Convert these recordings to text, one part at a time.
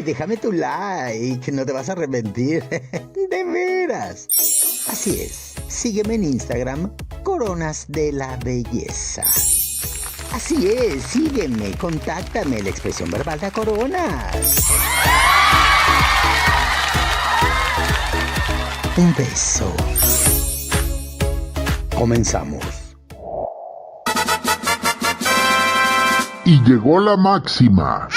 déjame tu like, no te vas a arrepentir. De veras. Así es, sígueme en Instagram, Coronas de la Belleza. Así es, sígueme, contáctame, la expresión verbal de Coronas. Un beso. Comenzamos. Y llegó la máxima.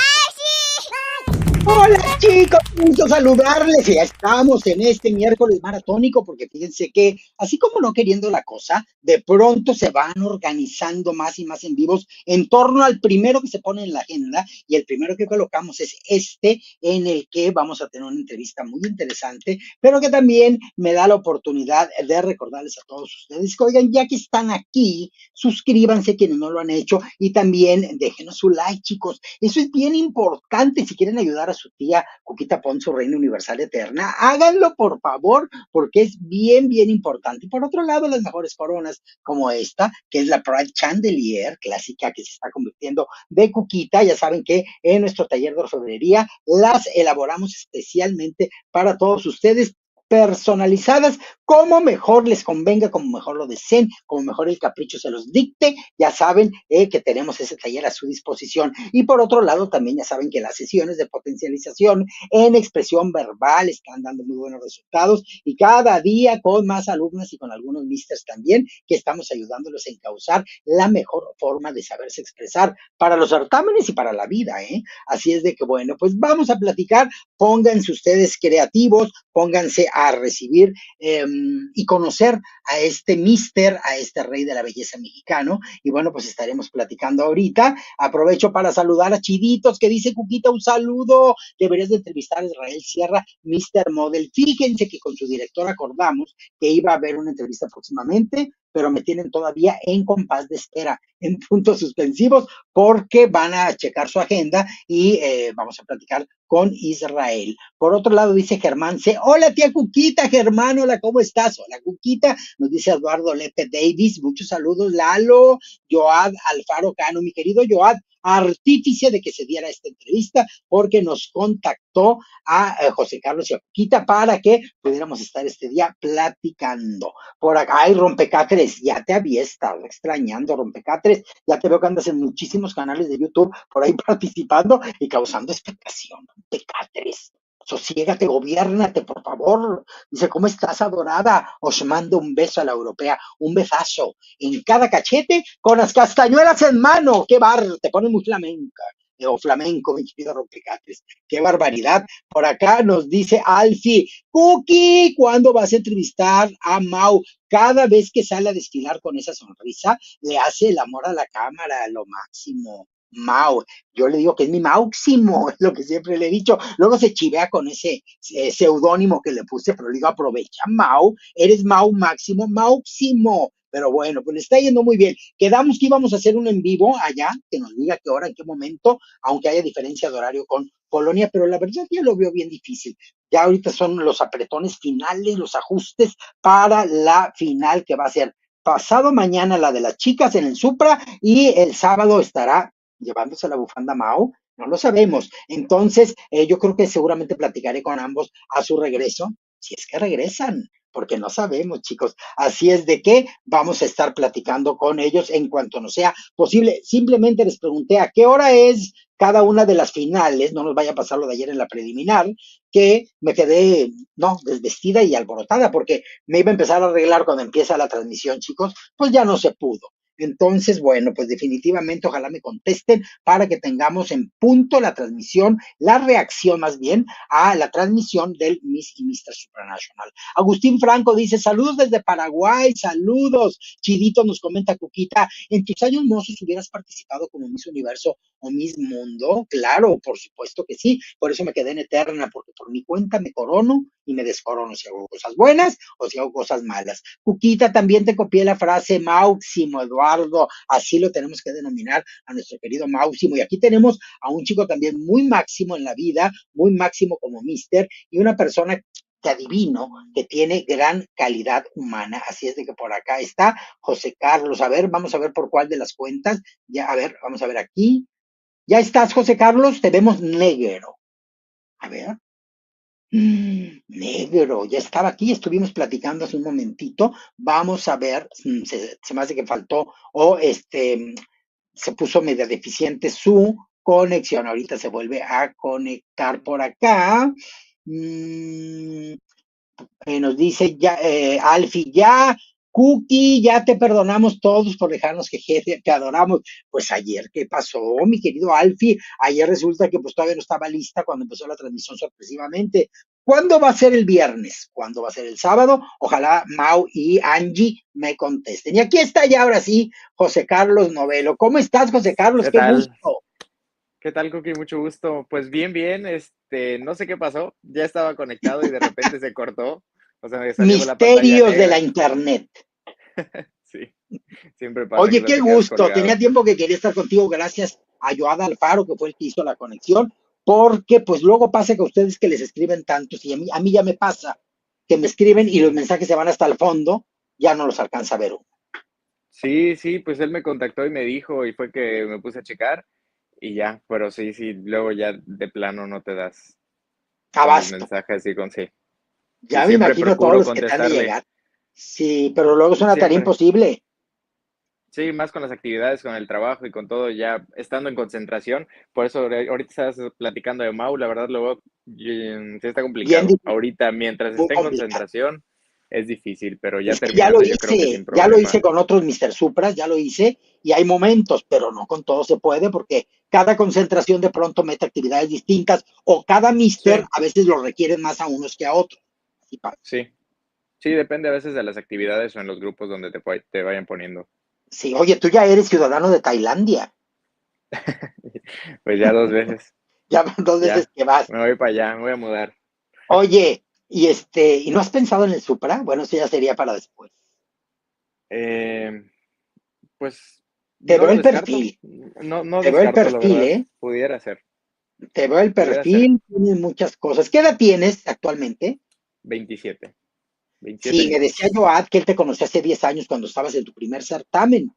Hola chicos, gusto saludarles. Ya estamos en este miércoles maratónico porque fíjense que así como no queriendo la cosa, de pronto se van organizando más y más en vivos en torno al primero que se pone en la agenda, y el primero que colocamos es este en el que vamos a tener una entrevista muy interesante, pero que también me da la oportunidad de recordarles a todos ustedes que, oigan, ya que están aquí, suscríbanse quienes no lo han hecho y también déjenos su like, chicos. Eso es bien importante. Si quieren ayudar a su tía Cuquita Ponzo, Reina Universal Eterna, háganlo por favor, porque es bien, bien importante. Y por otro lado, las mejores coronas como esta, que es la Pride Chandelier, clásica que se está convirtiendo de Cuquita, ya saben que en nuestro taller de orfebrería las elaboramos especialmente para todos ustedes, personalizadas, como mejor les convenga, como mejor lo deseen, como mejor el capricho se los dicte. Ya saben que tenemos ese taller a su disposición. Y por otro lado, también ya saben que las sesiones de potencialización en expresión verbal están dando muy buenos resultados, y cada día con más alumnas y con algunos misters también, que estamos ayudándolos a encauzar la mejor forma de saberse expresar para los certámenes y para la vida, ¿eh? Así es de que, bueno, pues vamos a platicar. Pónganse ustedes creativos, pónganse a recibir y conocer a este mister, a este rey de la belleza mexicano. Y bueno, pues estaremos platicando ahorita. Aprovecho para saludar a Chiditos, que dice: Cuquita, un saludo. Deberías de entrevistar a Israel Sierra, Mister Model. Fíjense que con su director acordamos que iba a haber una entrevista próximamente, pero me tienen todavía en compás de espera, en puntos suspensivos, porque van a checar su agenda y vamos a platicar con Israel. Por otro lado, dice Germán C. Hola, tía Cuquita. Germán, hola, ¿cómo estás? Hola, Cuquita. Nos dice Eduardo Lepe Davis. Muchos saludos. Lalo, Joad Alfaro Cano, mi querido Joad, artífice de que se diera esta entrevista, porque nos contactó a José Carlos y a Cuquita para que pudiéramos estar este día platicando. Por acá hay Rompecatres, ya te había estado extrañando, Rompecatres. Ya te veo que andas en muchísimos canales de YouTube por ahí participando y causando expectación. Rompecatres, sosiégate, gobiérnate, por favor. Dice: ¿cómo estás, adorada? Os mando un beso a la europea, un besazo en cada cachete, con las castañuelas en mano. ¡Qué bar! Te pones muy flamenca. O flamenco, mi querido Rompecatres. ¡Qué barbaridad! Por acá nos dice Alfie: Cookie, ¿cuándo vas a entrevistar a Mau? Cada vez que sale a desfilar con esa sonrisa, le hace el amor a la cámara, lo máximo. Mau, yo le digo que es mi máximo, es lo que siempre le he dicho. Luego se chivea con ese seudónimo que le puse, pero le digo: aprovecha, Mau, eres Mau máximo, máximo. Pero bueno, pues le está yendo muy bien. Quedamos que íbamos a hacer un en vivo allá, que nos diga qué hora, en qué momento, aunque haya diferencia de horario con Polonia, pero la verdad yo lo veo bien difícil. Ya ahorita son los apretones finales, los ajustes para la final, que va a ser pasado mañana la de las chicas en el Supra, y el sábado estará llevándose la bufanda Mao. No lo sabemos. Entonces, yo creo que seguramente platicaré con ambos a su regreso, si es que regresan, porque no sabemos, chicos. Así es de que vamos a estar platicando con ellos en cuanto nos sea posible. Simplemente les pregunté a qué hora es cada una de las finales, no nos vaya a pasar lo de ayer en la preliminar, que me quedé, no, desvestida y alborotada, porque me iba a empezar a arreglar cuando empieza la transmisión, chicos, pues ya no se pudo. Entonces, bueno, pues definitivamente ojalá me contesten para que tengamos en punto la transmisión, la reacción más bien a la transmisión del Miss y Mr. Supranational. Agustín Franco dice: saludos desde Paraguay, saludos. Chidito nos comenta: Cuquita, ¿en tus años mozos hubieras participado como Miss Universo o Miss Mundo? Claro, por supuesto que sí, por eso me quedé en Eterna, porque por mi cuenta me corono y me descorono si hago cosas buenas o si hago cosas malas. Cuquita, también te copié la frase máximo, Eduardo, así lo tenemos que denominar a nuestro querido máximo. Y aquí tenemos a un chico también muy máximo en la vida, muy máximo como mister, y una persona que adivino que tiene gran calidad humana. Así es de que por acá está José Carlos. A ver, vamos a ver por cuál de las cuentas. Ya, a ver, vamos a ver aquí. Ya estás, José Carlos, te vemos negro. A ver. Negro, ya estaba aquí, estuvimos platicando hace un momentito. Vamos a ver, se me hace que faltó, o se puso media deficiente su conexión. Ahorita se vuelve a conectar por acá. Mm, nos dice ya, Alfie, ya, Cookie, ya te perdonamos todos por dejarnos que te adoramos. Pues ayer, ¿qué pasó, mi querido Alfie? Ayer resulta que pues todavía no estaba lista cuando empezó la transmisión sorpresivamente. ¿Cuándo va a ser el viernes? ¿Cuándo va a ser el sábado? Ojalá Mau y Angie me contesten. Y aquí está ya ahora sí José Carlos Novelo. ¿Cómo estás, José Carlos? ¿Qué Qué tal? gusto. ¿Qué tal, Cookie? Mucho gusto. Pues bien, bien. No sé qué pasó. Ya estaba conectado y de repente se cortó. O sea, me salió la pantalla Misterios de la negra. internet. Sí, siempre pasa que Oye, luego qué te quedas gusto. colgado. Tenía tiempo que quería estar contigo. Gracias a Joada Alfaro, que fue el que hizo la conexión, porque pues luego pasa que a ustedes que les escriben tantos, y a mí ya me pasa, que me escriben y los Sí, mensajes se van hasta el fondo, ya no los alcanza a ver uno. sí, sí, pues él me contactó y me dijo y fue que me puse a checar y ya, pero sí, sí, luego ya de plano no te das con los Abasto. mensajes y con sí. Sí, Ya me siempre imagino todos procuro los que te han de contestarle. llegar. Sí, pero luego es una tarea Siempre. imposible. Sí, más con las actividades, con el trabajo y con todo, ya estando en concentración. Por eso ahorita estás platicando de Mau, la verdad luego sí está Bien complicado. difícil, Ahorita, mientras muy esté en complicado. concentración, es difícil, pero ya Es que ya lo terminando, yo creo que sin hice, ya lo hice problema. con otros Mr. Supras, ya lo hice, y hay momentos, pero no con todo se puede, porque cada concentración de pronto mete actividades distintas, o cada Mister Sí, a veces lo requieren más a unos que a otros. Así pasa. sí, sí, depende a veces de las actividades o en los grupos donde te vayan poniendo. Sí, oye, tú ya eres ciudadano de Tailandia, Pues ya 2 veces, ya van 2 veces ya, que vas. me voy para allá, me voy a mudar. Oye, ¿y no has pensado en el Supra? Bueno, eso ya sería para después. Eh, pues Te no veo lo el descarto, perfil, no te veo el descarto, la perfil, verdad, ¿eh? Te veo el pudiera ser. perfil, tienes muchas cosas. ¿Qué edad tienes actualmente? 27, 27 Sí, me decía añitos. Joad que él te conoció hace 10 años cuando estabas en tu primer certamen.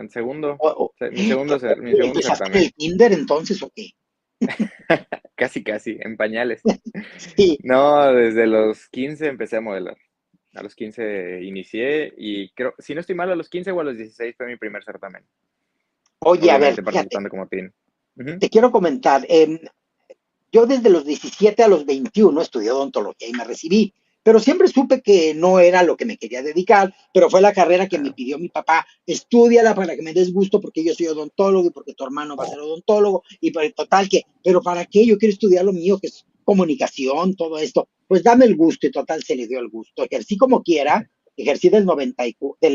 Segundo, O- o- mi segundo ¿Empezaste en certamen. el kinder entonces o qué? Casi, casi, en pañales. Sí. No, desde los 15 empecé a modelar. A los 15 inicié y creo, si no estoy mal, a los 15 o a los 16 fue mi primer certamen. Oye, a ver, Obviamente fíjate, participando como teen. Ujú. te quiero comentar. Yo desde los 17 a los 21 estudié odontología y me recibí, pero siempre supe que no era lo que me quería dedicar, pero fue la carrera que me Claro, pidió mi papá, estudiala para que me des gusto porque yo soy odontólogo y porque tu hermano va a ser odontólogo y por el total que, pero ¿para qué? Yo quiero estudiar lo mío, que es comunicación, todo esto. Pues dame el gusto y total se le dio el gusto. Ejercí como quiera, ejercí del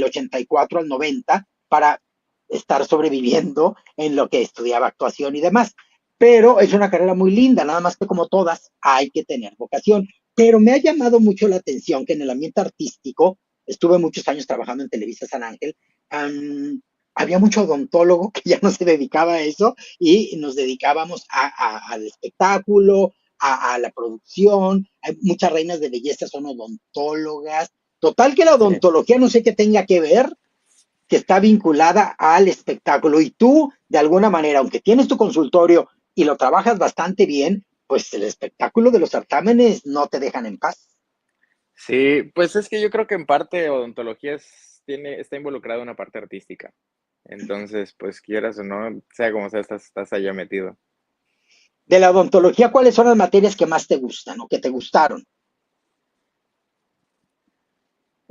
84 al 90 para estar sobreviviendo en lo que estudiaba actuación y demás, pero es una carrera muy linda, nada más que como todas, hay que tener vocación. Pero me ha llamado mucho la atención que en el ambiente artístico, estuve muchos años trabajando en Televisa San Ángel, um, había mucho odontólogo que ya no se dedicaba a eso y nos dedicábamos al espectáculo, a la producción. Hay muchas reinas de belleza son odontólogas. Total que la sí. odontología no sé qué tenga que ver, que está vinculada al espectáculo. Y tú, de alguna manera, aunque tienes tu consultorio y lo trabajas bastante bien, pues el espectáculo de los certámenes no te dejan en paz. Sí, pues es que yo creo que en parte odontología está involucrada en una parte artística. Entonces, pues quieras o no, sea como sea, estás allá metido. De la odontología, ¿cuáles son las materias que más te gustan o que te gustaron?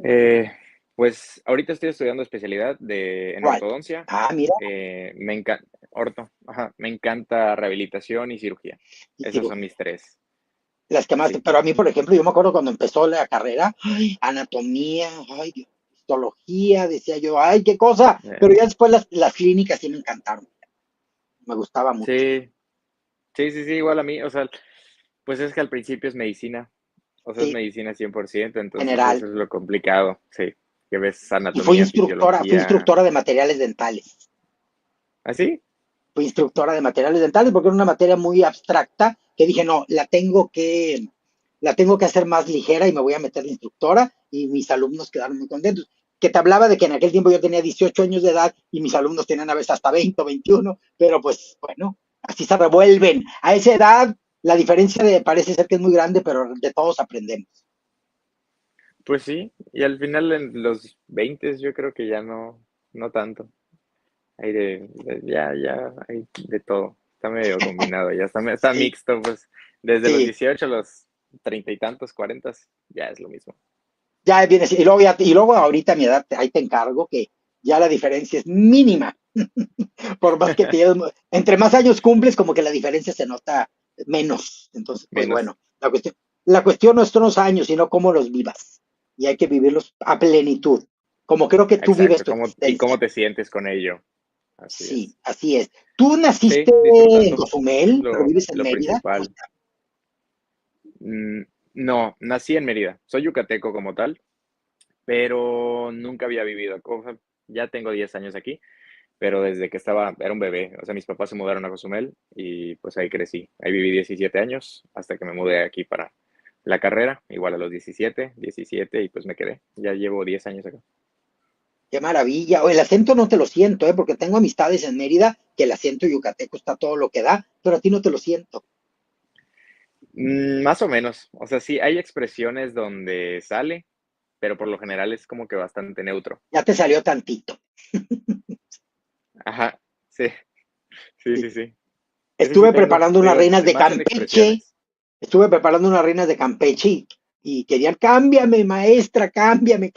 Eh, pues ahorita estoy estudiando especialidad en ¿Cuál? ortodoncia. Ah, mira, Me encanta, ajá, me encanta rehabilitación y cirugía. y Esos son cirugía. mis tres. Las que más, Sí, pero a mí, por ejemplo, yo me acuerdo cuando empezó la carrera, ay, anatomía, ay, Dios, histología, decía yo, ay, qué cosa, eh, pero ya después las clínicas sí me encantaron, me gustaba mucho. sí, sí, sí, sí, igual a mí. O sea, pues es que al principio es medicina. O sea, es Sí, medicina 100%. Entonces general. eso es lo complicado. Sí, que ves Y anatomía, fui fisiología. instructora de materiales dentales. ¿Así? Fui instructora de materiales dentales porque era una materia muy abstracta que dije, no, la tengo que hacer más ligera y me voy a meter de instructora y mis alumnos quedaron muy contentos. Que te hablaba de que en aquel tiempo yo tenía 18 años de edad y mis alumnos tenían a veces hasta 20 o 21, pero pues bueno, así se revuelven. A esa edad la diferencia parece ser que es muy grande, pero de todos aprendemos. Pues sí, y al final en los 20 yo creo que ya no tanto. Hay ya hay de todo. Está medio combinado, ya está Sí, mixto, pues desde los sí, 18 a los 30 y tantos, 40, ya es lo mismo. ya viene, y luego, y luego ahorita a mi edad, ahí te encargo que ya la diferencia es mínima, por más que entre más años cumples, como que la diferencia se nota menos. Entonces, pues Menos. bueno, la cuestión no son los años, sino cómo los vivas. Y hay que vivirlos a plenitud, como creo que tú vives Exacto, tu y cómo existencia. te sientes con ello. Así Sí, es. así es. Tú naciste Sí, en disfrutando, es Cozumel, pero vives en lo Mérida. principal. No, nací en Mérida. Soy yucateco como tal, pero nunca había vivido. O sea, ya tengo 10 años aquí, pero desde que era un bebé. O sea, mis papás se mudaron a Cozumel y pues ahí crecí. Ahí viví 17 años hasta que me mudé aquí para la carrera, igual a los 17 y pues me quedé. Ya llevo 10 años acá. Qué maravilla. O el acento no te lo siento, ¿eh? Porque tengo amistades en Mérida que el acento yucateco está todo lo que da, pero a ti no te lo siento. Más o menos. O sea, sí, hay expresiones donde sale, pero por lo general es como que bastante neutro. Ya te salió tantito. Ajá, sí, sí, Sí. sí, sí. Ese sí Estuve tengo, preparando te unas digo, reinas de más en Campeche, expresiones. estuve preparando unas reinas de Campeche y querían, cámbiame, maestra, cámbiame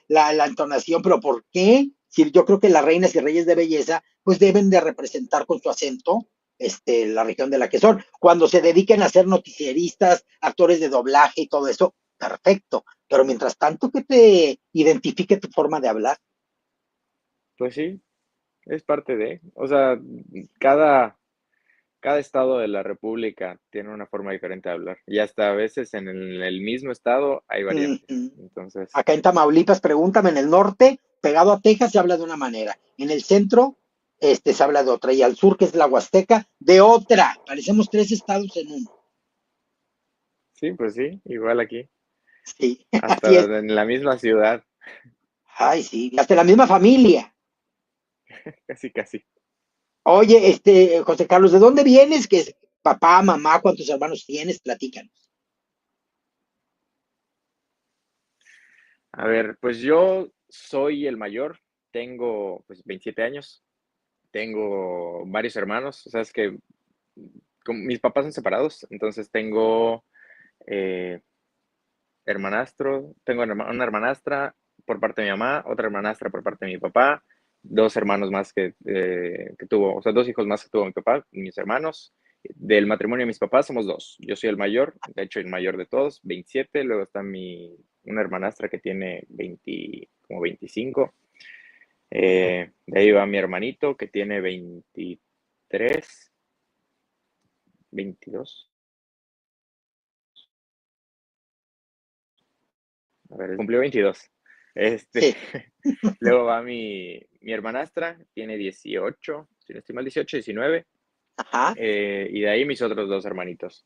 la entonación, pero ¿por qué? Si yo creo que las reinas y reyes de belleza, pues deben de representar con su acento, la región de la que son. Cuando se dediquen a ser noticieristas, actores de doblaje y todo eso, perfecto. Pero mientras tanto, que te identifique tu forma de hablar. Pues sí, es parte de. O sea, cada, cada estado de la República tiene una forma diferente de hablar. Y hasta a veces en el mismo estado hay variantes. Ujú. Entonces, Acá en Tamaulipas, pregúntame, en el norte, pegado a Texas, se habla de una manera. En el centro, se habla de otra. Y al sur, que es la Huasteca, de otra. Parecemos tres estados en uno. sí, pues sí, igual aquí. Sí, así es. Hasta en la misma ciudad, Ay, sí. Hasta la misma familia. casi, casi. Oye, José Carlos, ¿de dónde vienes? ¿Qué es papá, mamá? ¿Cuántos hermanos tienes? Platícanos. A ver, pues yo soy el mayor, tengo pues 27 años, tengo varios hermanos, o sea, es que mis papás son separados, entonces tengo eh, hermanastro, tengo una hermanastra por parte de mi mamá, otra hermanastra por parte de mi papá, dos hermanos más que tuvo, o sea, dos hijos más que tuvo mi papá, mis hermanos. Del matrimonio de mis papás somos dos. Yo soy el mayor, de hecho el mayor de todos, 27. Luego está una hermanastra que tiene 20, como 25. De ahí va mi hermanito que tiene 23, 22. A ver, cumplió 22. Este, Sí. luego va mi hermanastra, tiene 18, si no estoy mal, 18, 19. Ajá. Y de ahí mis otros dos hermanitos,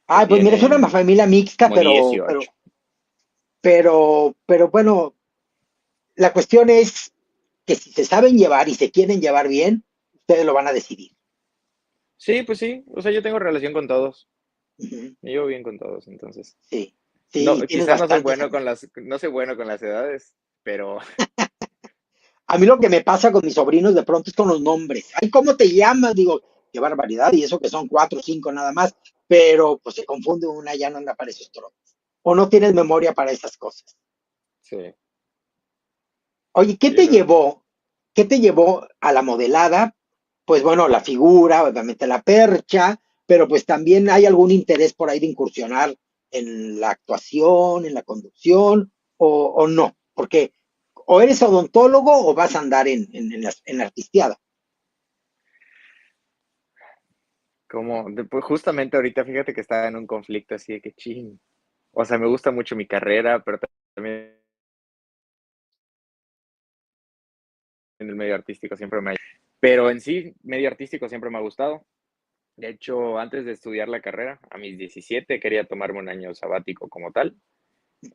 que Ay, pues mira, es una tienen familia mixta, como pero, 18. bueno, la cuestión es que si se saben llevar y se quieren llevar bien, ustedes lo van a decidir. Sí, pues sí, o sea, yo tengo relación con todos, Ujú. me llevo bien con todos, entonces. Sí, No, sí, tienes quizá bastantes amigos. no soy bueno con las edades, pero A mí lo que me pasa con mis sobrinos de pronto es con los nombres. Ay, ¿cómo te llamas? Digo, qué barbaridad, y eso que son cuatro o cinco nada más, pero pues se confunde una, ya no anda para esos trotes. O no tienes memoria para esas cosas. sí, Oye, ¿qué sí, yo te creo que sí. llevó? ¿Qué te llevó a la modelada? Pues bueno, la figura, obviamente la percha, pero pues también hay algún interés por ahí de incursionar en la actuación, en la conducción, o no, porque o eres odontólogo o vas a andar en la artisteada. Como, pues justamente ahorita fíjate que estaba en un conflicto así de que ching. O sea, me gusta mucho mi carrera, pero también en el medio artístico siempre pero en sí, medio artístico siempre me ha gustado. De hecho, antes de estudiar la carrera, a mis 17 quería tomarme un año sabático como tal.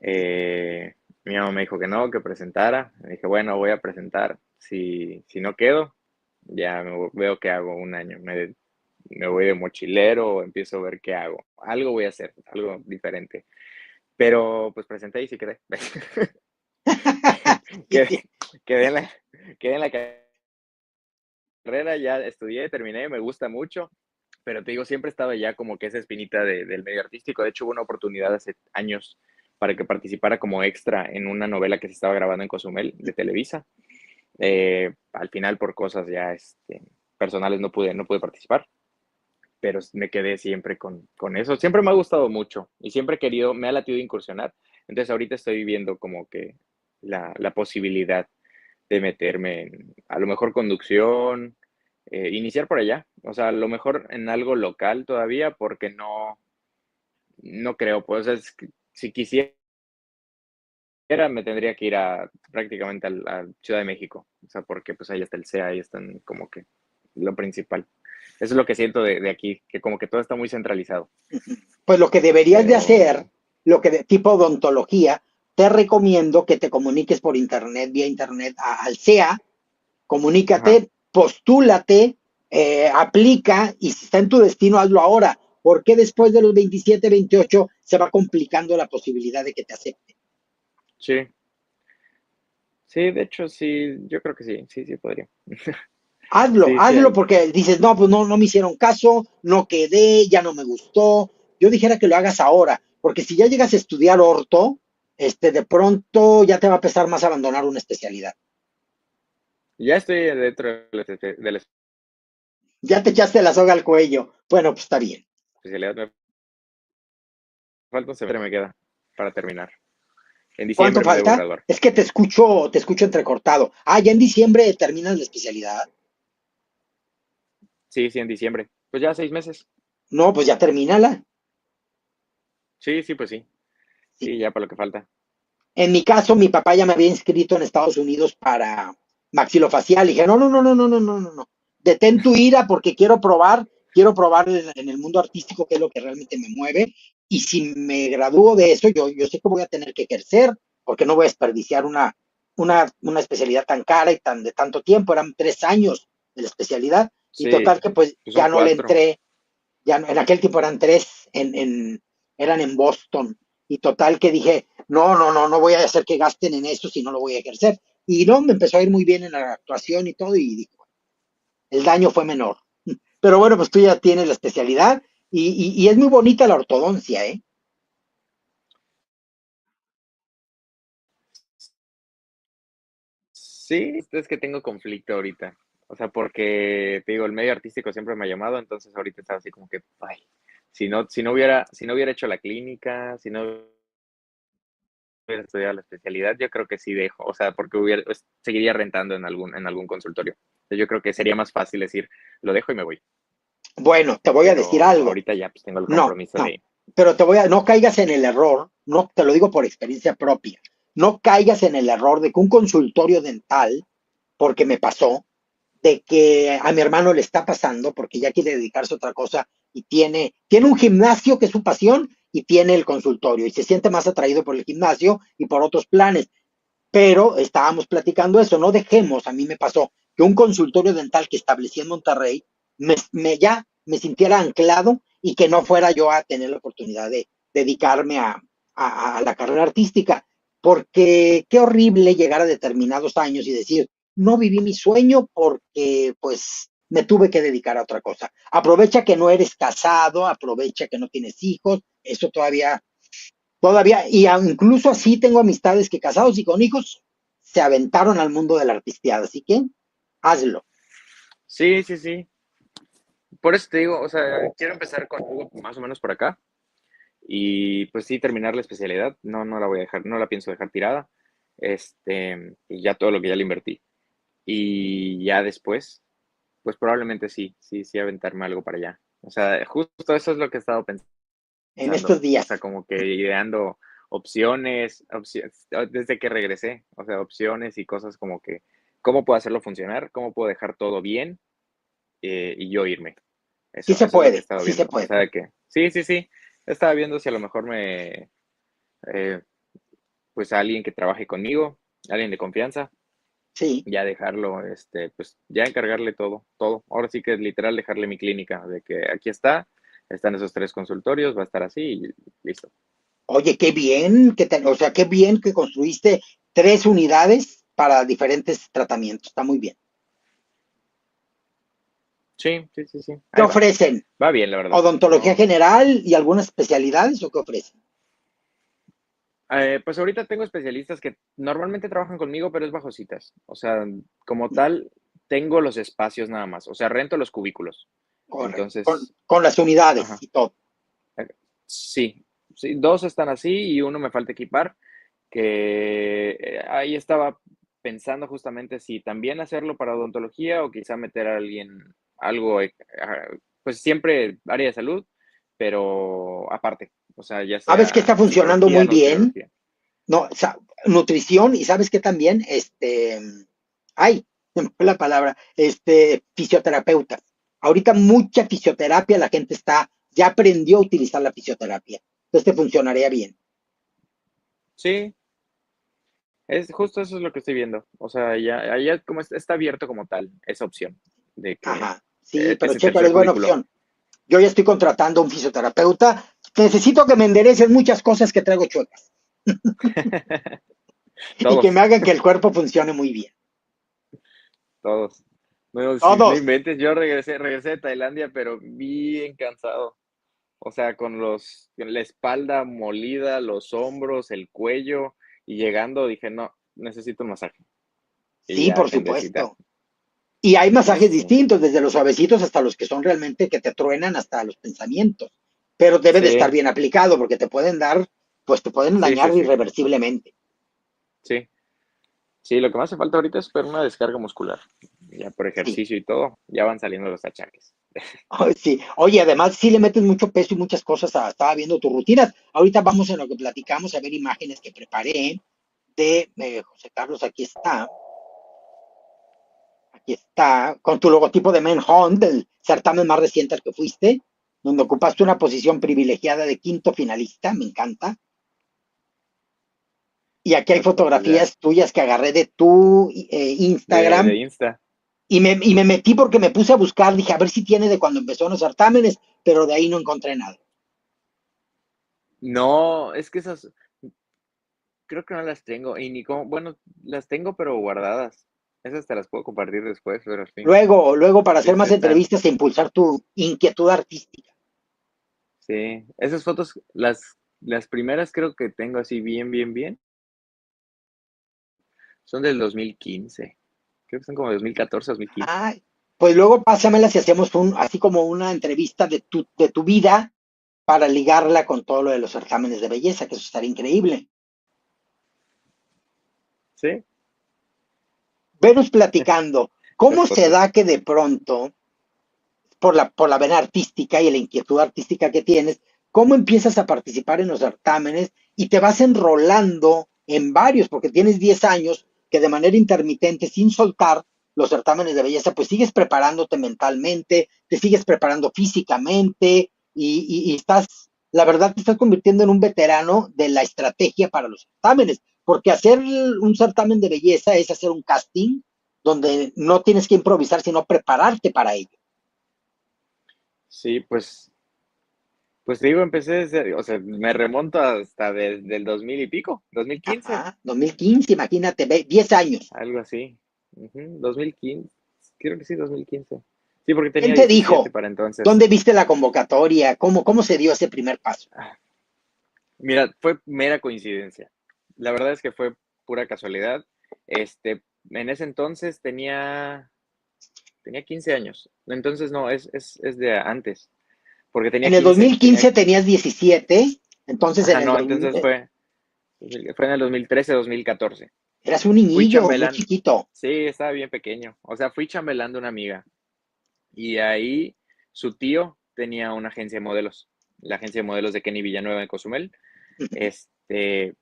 Eh, Mi mamá me dijo que no, que presentara. Me dije, bueno, voy a presentar. Si no quedo, ya veo que hago un año. me voy de mochilero o empiezo a ver qué hago. Algo voy a hacer, algo diferente. Pero pues presenté y sí quedé. Quedé, quedé en la, quedé en la carrera, ya estudié, terminé, me gusta mucho, pero te digo, siempre estaba ya como que esa espinita del medio artístico. De hecho, hubo una oportunidad hace años para que participara como extra en una novela que se estaba grabando en Cozumel de Televisa. Al final, por cosas ya personales, no pude participar, pero me quedé siempre con eso. Siempre me ha gustado mucho y siempre he querido, me ha latido incursionar. Entonces, ahorita estoy viendo como que la posibilidad de meterme en, a lo mejor, conducción, iniciar por allá. O sea, a lo mejor en algo local todavía, porque no creo, pues, si quisiera, me tendría que ir prácticamente a Ciudad de México. O sea, porque pues ahí está el CEA, ahí están como que lo principal. Eso es lo que siento de aquí, que como que todo está muy centralizado. Pues lo que deberías de hacer, Pero tipo odontología, te recomiendo que te comuniques por internet, vía internet, al CEA, ajá, comunícate, postúlate, aplica y si está en tu destino, hazlo ahora. Porque después de los 27, 28 se va complicando la posibilidad de que te acepten? sí, sí, de hecho sí, yo creo que sí, sí, sí podría. Hazlo, Sí, sí hazlo hay. porque dices, no, pues no, no me hicieron caso, no quedé, ya no me gustó. Yo dijera que lo hagas ahora, porque si ya llegas a estudiar orto, de pronto ya te va a pesar más abandonar una especialidad. Ya estoy dentro de la Ya te echaste la soga al cuello. Bueno, pues está bien. especialidad, me falta un semestre, me queda para terminar. En ¿Cuánto diciembre me debo falta? graduar. Es que te escucho entrecortado. Ah, ya en diciembre terminas la especialidad. Sí, sí, en diciembre. Pues ya 6 meses. No, pues ya termínala. Sí, sí, pues sí. Sí. Sí, ya para lo que falta. En mi caso, mi papá ya me había inscrito en Estados Unidos para maxilofacial. Y dije, no, no, no, no, no, no, no, no, no. Detén tu ira porque quiero probar en el mundo artístico qué es lo que realmente me mueve. Y si me gradúo de eso, yo sé que voy a tener que ejercer, porque no voy a desperdiciar una especialidad tan cara y de tanto tiempo. Eran 3 años de la especialidad. Y Sí, total que pues pues son ya no le 4. entré, en aquel tiempo eran tres, eran en Boston, y total que dije, no, no, no, no voy a hacer que gasten en eso si no lo voy a ejercer. Y no, me empezó a ir muy bien en la actuación y todo, y dije, el daño fue menor. Pero bueno, pues tú ya tienes la especialidad, y es muy bonita la ortodoncia, ¿eh? Sí, es que tengo conflicto ahorita. O sea, porque te digo, el medio artístico siempre me ha llamado, entonces ahorita estaba así como que, ay, si no hubiera hecho la clínica, si no hubiera estudiado la especialidad, yo creo que sí dejo, o sea, porque seguiría rentando en algún consultorio. Entonces, yo creo que sería más fácil decir, lo dejo y me voy. Bueno, te voy a decir Pero algo. ahorita ya pues tengo el No, compromiso no, de, pero no caigas en el error, no, te lo digo por experiencia propia, no caigas en el error de que un consultorio dental, porque me pasó, de que a mi hermano le está pasando porque ya quiere dedicarse a otra cosa y tiene un gimnasio que es su pasión y tiene el consultorio y se siente más atraído por el gimnasio y por otros planes. Pero estábamos platicando eso, no dejemos, a mí me pasó que un consultorio dental que establecí en Monterrey ya me sintiera anclado y que no fuera yo a tener la oportunidad de dedicarme a la carrera artística, porque qué horrible llegar a determinados años y decir, no viví mi sueño porque pues me tuve que dedicar a otra cosa. Aprovecha que no eres casado, aprovecha que no tienes hijos, eso todavía, y incluso así tengo amistades que casados y con hijos se aventaron al mundo de la artisteada, así que hazlo. sí, sí, sí. Por eso te digo, o sea, quiero empezar con algo más o menos por acá y pues sí, terminar la especialidad. No, no la voy a dejar, no la pienso dejar tirada. Y ya todo lo que ya le invertí. Y ya después, pues probablemente sí, sí, sí aventarme algo para allá. O sea, justo eso es lo que he estado En estos pensando. O sea, días. como que ideando opciones, desde que regresé. O sea, opciones y cosas como que, ¿cómo puedo hacerlo funcionar? ¿Cómo puedo dejar todo bien? Y yo irme. Sí Eso, se eso es lo que he puede, estado sí se viendo. O puede. sea, que sí, sí, sí. Estaba viendo si a lo mejor pues alguien que trabaje conmigo, alguien de confianza, Sí. ya dejarlo, pues ya encargarle todo, todo. Ahora sí que es literal dejarle mi clínica, de que aquí están esos 3 consultorios, va a estar así y listo. Oye, qué bien, o sea, qué bien que construiste 3 unidades para diferentes tratamientos. Está muy bien. Sí, sí, sí, sí, ¿Qué ahí va. ofrecen? Va bien, la verdad. ¿Odontología No, general y algunas especialidades o qué ofrecen? pues ahorita tengo especialistas que normalmente trabajan conmigo, pero es bajo citas. O sea, como tal, tengo los espacios nada más. O sea, rento los cubículos. Correcto. Con, Entonces, con las unidades ajá. y todo. Sí, sí, 2 están así y uno me falta equipar, que ahí estaba pensando justamente si también hacerlo para odontología o quizá meter a alguien algo, pues siempre área de salud, pero aparte, o sea, ya ¿Sabes qué sea está funcionando psicología, muy bien? nutriología. No, nutrición y sabes que también, ay, se me fue la palabra, fisioterapeuta. Ahorita mucha fisioterapia, la gente ya aprendió a utilizar la fisioterapia. Entonces te funcionaría bien. Sí, es justo eso es lo que estoy viendo. O sea, ya como está abierto como tal esa opción de que Ajá, sí, pero ese chécalo, tercer es buena cubículo. opción. Yo ya estoy contratando a un fisioterapeuta. Necesito que me enderecen muchas cosas que traigo chuecas y que Todos. me hagan que el cuerpo funcione muy bien. Todos. No, si no Todos. inventes, yo regresé de Tailandia, pero bien cansado. O sea, con la espalda molida, los hombros, el cuello, y llegando dije, no, necesito un masaje. Y Sí, ya, por gentecita. supuesto. Y hay masajes Sí, distintos, desde los suavecitos hasta los que son realmente que te truenan hasta los pensamientos. Pero debe de estar sí, bien aplicado porque pues te pueden sí, sí, dañar sí, irreversiblemente. sí. Sí, lo que me hace falta ahorita es una descarga muscular. Ya por Sí. ejercicio y todo, ya van saliendo los achaques. Ay, sí. Oye, además sí le metes mucho peso y muchas cosas estaba viendo tus rutinas. Ahorita vamos en lo que platicamos a ver imágenes que preparé de José Carlos, aquí está, con tu logotipo de Manhunt, del certamen más reciente al que fuiste, donde ocupaste una posición privilegiada de quinto finalista, me encanta. Y aquí hay Las fotos ya fotografías tuyas que agarré de tu de Instagram Insta. y me metí porque me puse a buscar, dije, a ver si tiene de cuando empezó en los certámenes, pero de ahí no encontré nada. No, es que esas creo que no las tengo, y ni cómo, bueno, las tengo, pero guardadas. Esas te las puedo compartir después, pero sí, Luego para sí, hacer sí más están. entrevistas e impulsar tu inquietud artística. Sí, esas fotos, las primeras creo que tengo así bien, bien, bien, son del 2015. Creo que son como 2014, 2015. Ay, pues luego pásamelas y hacemos así como una entrevista de tu vida para ligarla con todo lo de los certámenes de belleza, que eso estaría increíble. Sí, Venus platicando, esas ¿cómo se fotos. da que de pronto, por la vena artística y la inquietud artística que tienes, cómo empiezas a participar en los certámenes y te vas enrolando en varios, porque tienes 10 años que de manera intermitente, sin soltar los certámenes de belleza, pues sigues preparándote mentalmente, te sigues preparando físicamente y la verdad, te estás convirtiendo en un veterano de la estrategia para los certámenes, porque hacer un certamen de belleza es hacer un casting donde no tienes que improvisar, sino prepararte para ello. Sí, pues te digo, empecé desde, o sea, me remonto hasta desde el 2000 y pico, 2015, Ajá, 2015, imagínate, 10 años. algo así. 2015, creo que sí, 2015. Sí, porque ¿Quién tenía te 17 dijo? para entonces. ¿Dónde viste la convocatoria? ¿Cómo se dio ese primer paso? Mira, fue mera coincidencia. La verdad es que fue pura casualidad. En ese entonces tenía 15 años. Entonces no, es de antes, porque tenía En el 15, 2015 tenías 17, entonces en ajá, el no, 2000 entonces fue en el 2013, 2014. eras un Fui niñillo, muy chambelán, chiquito. sí, estaba bien pequeño. O sea, fui chambelán de una amiga y ahí su tío tenía una agencia de modelos, la agencia de modelos de Kenny Villanueva en Cozumel. Este,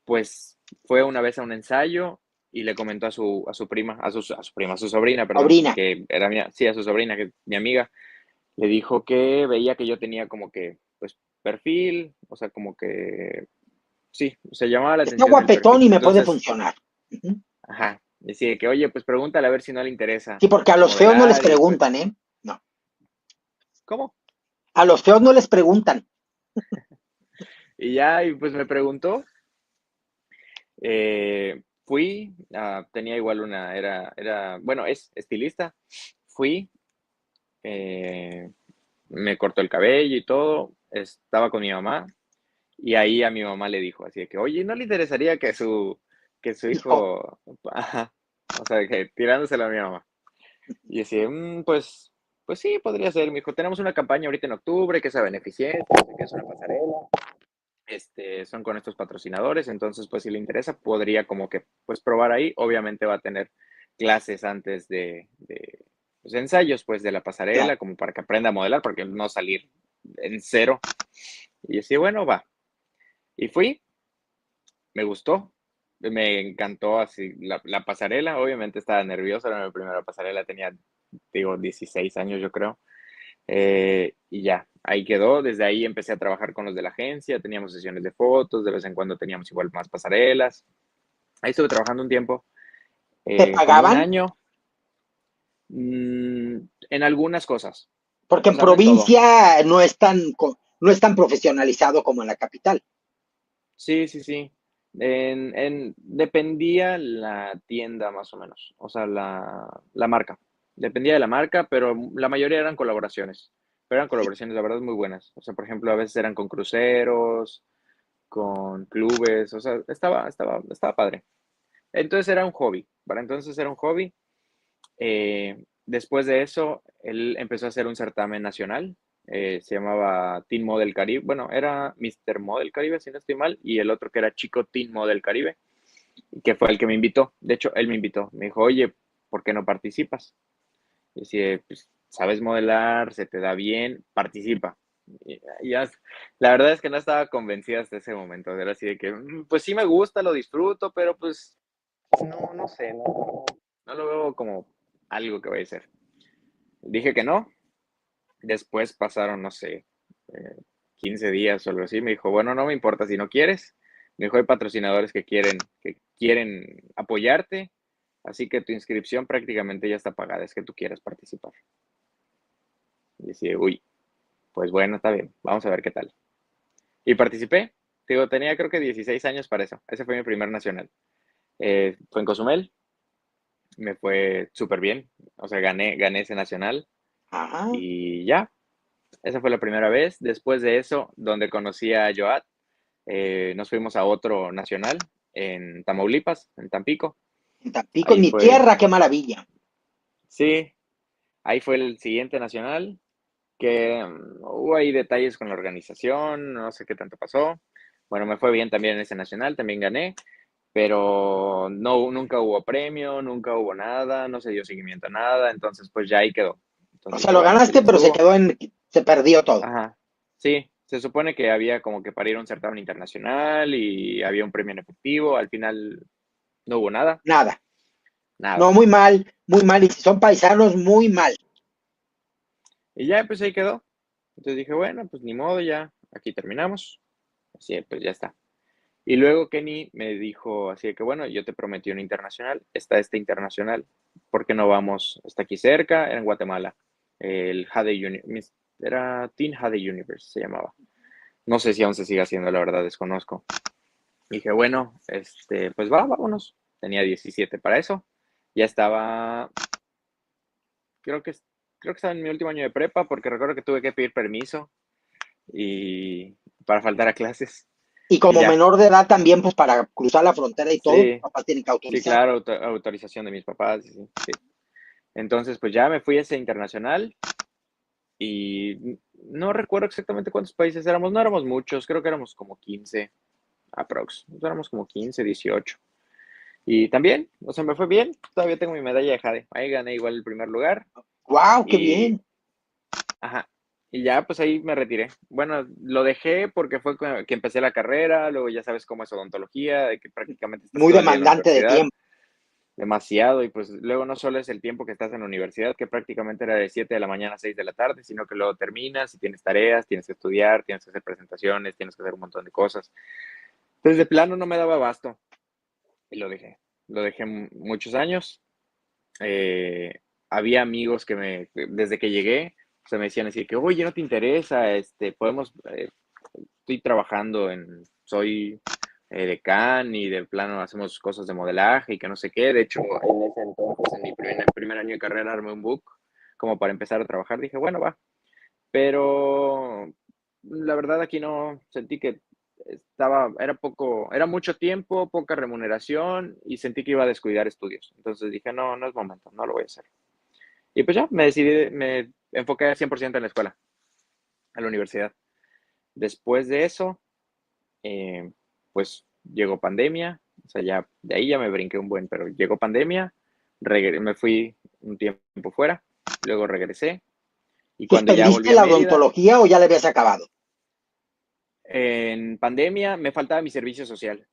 pues fue una vez a un ensayo y le comentó a su prima, a su sobrina, perdón, Sobrina. que era sí, a su sobrina, que mi amiga, le dijo que veía que yo tenía como que, pues, perfil, o sea, como que, sí, se llamaba la Está atención del guapetón perfil. y me puede Entonces, funcionar. Ujú. ajá, Decía que, oye, pues pregúntale a ver si no le interesa Sí, porque a los feos no les modelar y pues, preguntan, ¿eh? No. ¿cómo? A los feos no les preguntan. Y ya, y pues me preguntó, fui, tenía igual bueno, es estilista, fui, eh, me cortó el cabello y todo, estaba con mi mamá, y ahí a mi mamá le dijo así de que, oye, ¿no le interesaría que su Hijo, hijo, ajá, o sea, que tirándoselo a mi mamá? Y decía, pues sí, podría ser, mi hijo, tenemos una campaña ahorita en octubre que es a beneficencia, no sé qué, es una pasarela, son con estos patrocinadores, entonces pues si le interesa podría como que pues probar ahí, obviamente va a tener clases antes de pues, ensayos pues de la claro. pasarela como para que aprenda a modelar, porque no salir en cero. Y así, bueno, va. Y fui, me gustó, me encantó así la pasarela, obviamente estaba nervioso, era mi primera pasarela, tenía, digo, 16 años yo creo. Y ya, ahí quedó. Desde ahí empecé a trabajar con los de la agencia, teníamos sesiones de fotos, de vez en cuando teníamos igual más pasarelas. Ahí estuve trabajando un tiempo, ¿Te como un pagaban? año, en algunas cosas, Porque o en sea, no en todo. provincia no es tan profesionalizado como en la capital. Sí, sí, sí. Dependía la tienda más o menos, o sea, la marca. Dependía de la marca, pero la mayoría eran colaboraciones. Pero eran Sí, colaboraciones, la verdad, muy buenas. O sea, por ejemplo, a veces eran con cruceros, con clubes, o sea, estaba padre. Entonces era un hobby, para entonces era un hobby. Después de eso, él empezó a hacer un certamen nacional, se llamaba Teen Model Caribe, bueno, era Mr. Model Caribe, si no estoy mal, y el otro que era Chico Teen Model Caribe, que fue el que me invitó. De hecho, él me invitó, me dijo, oye, ¿por qué no participas? Y decía, pues, sabes modelar, se te da bien, participa. Y ya, la verdad es que no estaba convencida hasta ese momento. Era así de que, pues sí me gusta, lo disfruto, pero pues no sé, no lo veo como algo que vaya a ser. Dije que no. Después pasaron, no sé, 15 días o algo así. Me dijo, bueno, no me importa si no quieres. Me dijo, hay patrocinadores que quieren apoyarte, así que tu inscripción prácticamente ya está pagada, es que tú quieras participar. Y decía, uy, pues bueno, está bien, vamos a ver qué tal. Y participé. Digo, tenía creo que 16 años para eso. Ese fue mi primer nacional. Fue en Cozumel, me fue súper bien. O sea, gané ese nacional ajá, y ya, esa fue la primera vez. Después de eso, donde conocí a Joat, nos fuimos a otro nacional en Tamaulipas, en Tampico. en Tampico, en Ahí mi fue, tierra, qué maravilla. sí, ahí fue el siguiente nacional, que hubo ahí detalles con la organización, no sé qué tanto pasó. Bueno, me fue bien también en ese nacional, también gané, pero no, nunca hubo premio, nunca hubo nada, no se dio seguimiento a nada, entonces pues ya ahí quedó. O Entonces sea, dije, lo bueno, pues ganaste, ya pero estuvo. se perdió todo. Ajá, sí, se supone que había como que para ir a un certamen internacional y había un premio en efectivo, al final no hubo nada, Nada. No, nada. muy mal, muy mal. Y si son paisanos, muy mal. Y ya pues ahí quedó. Entonces dije, bueno, pues ni modo, ya, aquí terminamos. Así, pues ya está. Y luego Kenny me dijo así de que, bueno, yo te prometí un internacional, está este internacional, ¿por qué no vamos? Está aquí cerca, era en Guatemala, el Jade era Teen Jade Universe, se llamaba. No sé si aún se sigue haciendo, la verdad, desconozco. Y dije, bueno, pues vámonos. Tenía 17 para eso. Ya estaba, creo que, creo que estaba en mi último año de prepa, porque recuerdo que tuve que pedir permiso y para faltar a clases. Y Y como ya, menor de edad también, pues para cruzar la frontera y todo, sí, papás tienen que sí, autorizar. claro, autorización de mis papás, sí, sí. Entonces, pues ya me fui a ese internacional y no recuerdo exactamente cuántos países éramos, no éramos muchos, creo que éramos como 15 aprox, éramos como 15, 18. Y también, o sea, me fue bien, todavía tengo mi medalla de Jade, ahí gané igual el primer lugar ¡Wow! ¡Qué y, bien! ajá, y ya pues ahí me retiré. Bueno, lo dejé porque fue que empecé la carrera, luego ya sabes cómo es odontología, de que prácticamente estás Muy todo el día en la demandante de universidad, tiempo. demasiado, y pues luego no solo es el tiempo que estás en la universidad, que prácticamente era de 7 de la mañana a 6 de la tarde, sino que luego terminas y tienes tareas, tienes que estudiar, tienes que hacer presentaciones, tienes que hacer un montón de cosas. Entonces de plano no me daba abasto y lo dejé. lo dejé muchos años. Había amigos desde que llegué, se me decían así que, oye, ¿no te interesa? Estoy trabajando soy decán y de plano hacemos cosas de modelaje y que no sé qué. De hecho, en ese entonces, en mi primer año de carrera, armé un book como para empezar a trabajar. Dije, bueno, va. Pero la verdad aquí no sentí que era mucho tiempo, poca remuneración y sentí que iba a descuidar estudios. Entonces dije, no, no es momento, no lo voy a hacer. Y pues ya me enfoqué al 100% en la escuela, a la universidad. Después de eso, eh, pues llegó pandemia, o sea, ya de ahí ya me brinqué un buen, pero llegó pandemia, me fui un tiempo fuera, luego regresé y cuando ya volví ¿Suspendiste a la Mérida, odontología o ya la habías acabado? en pandemia me faltaba mi servicio social,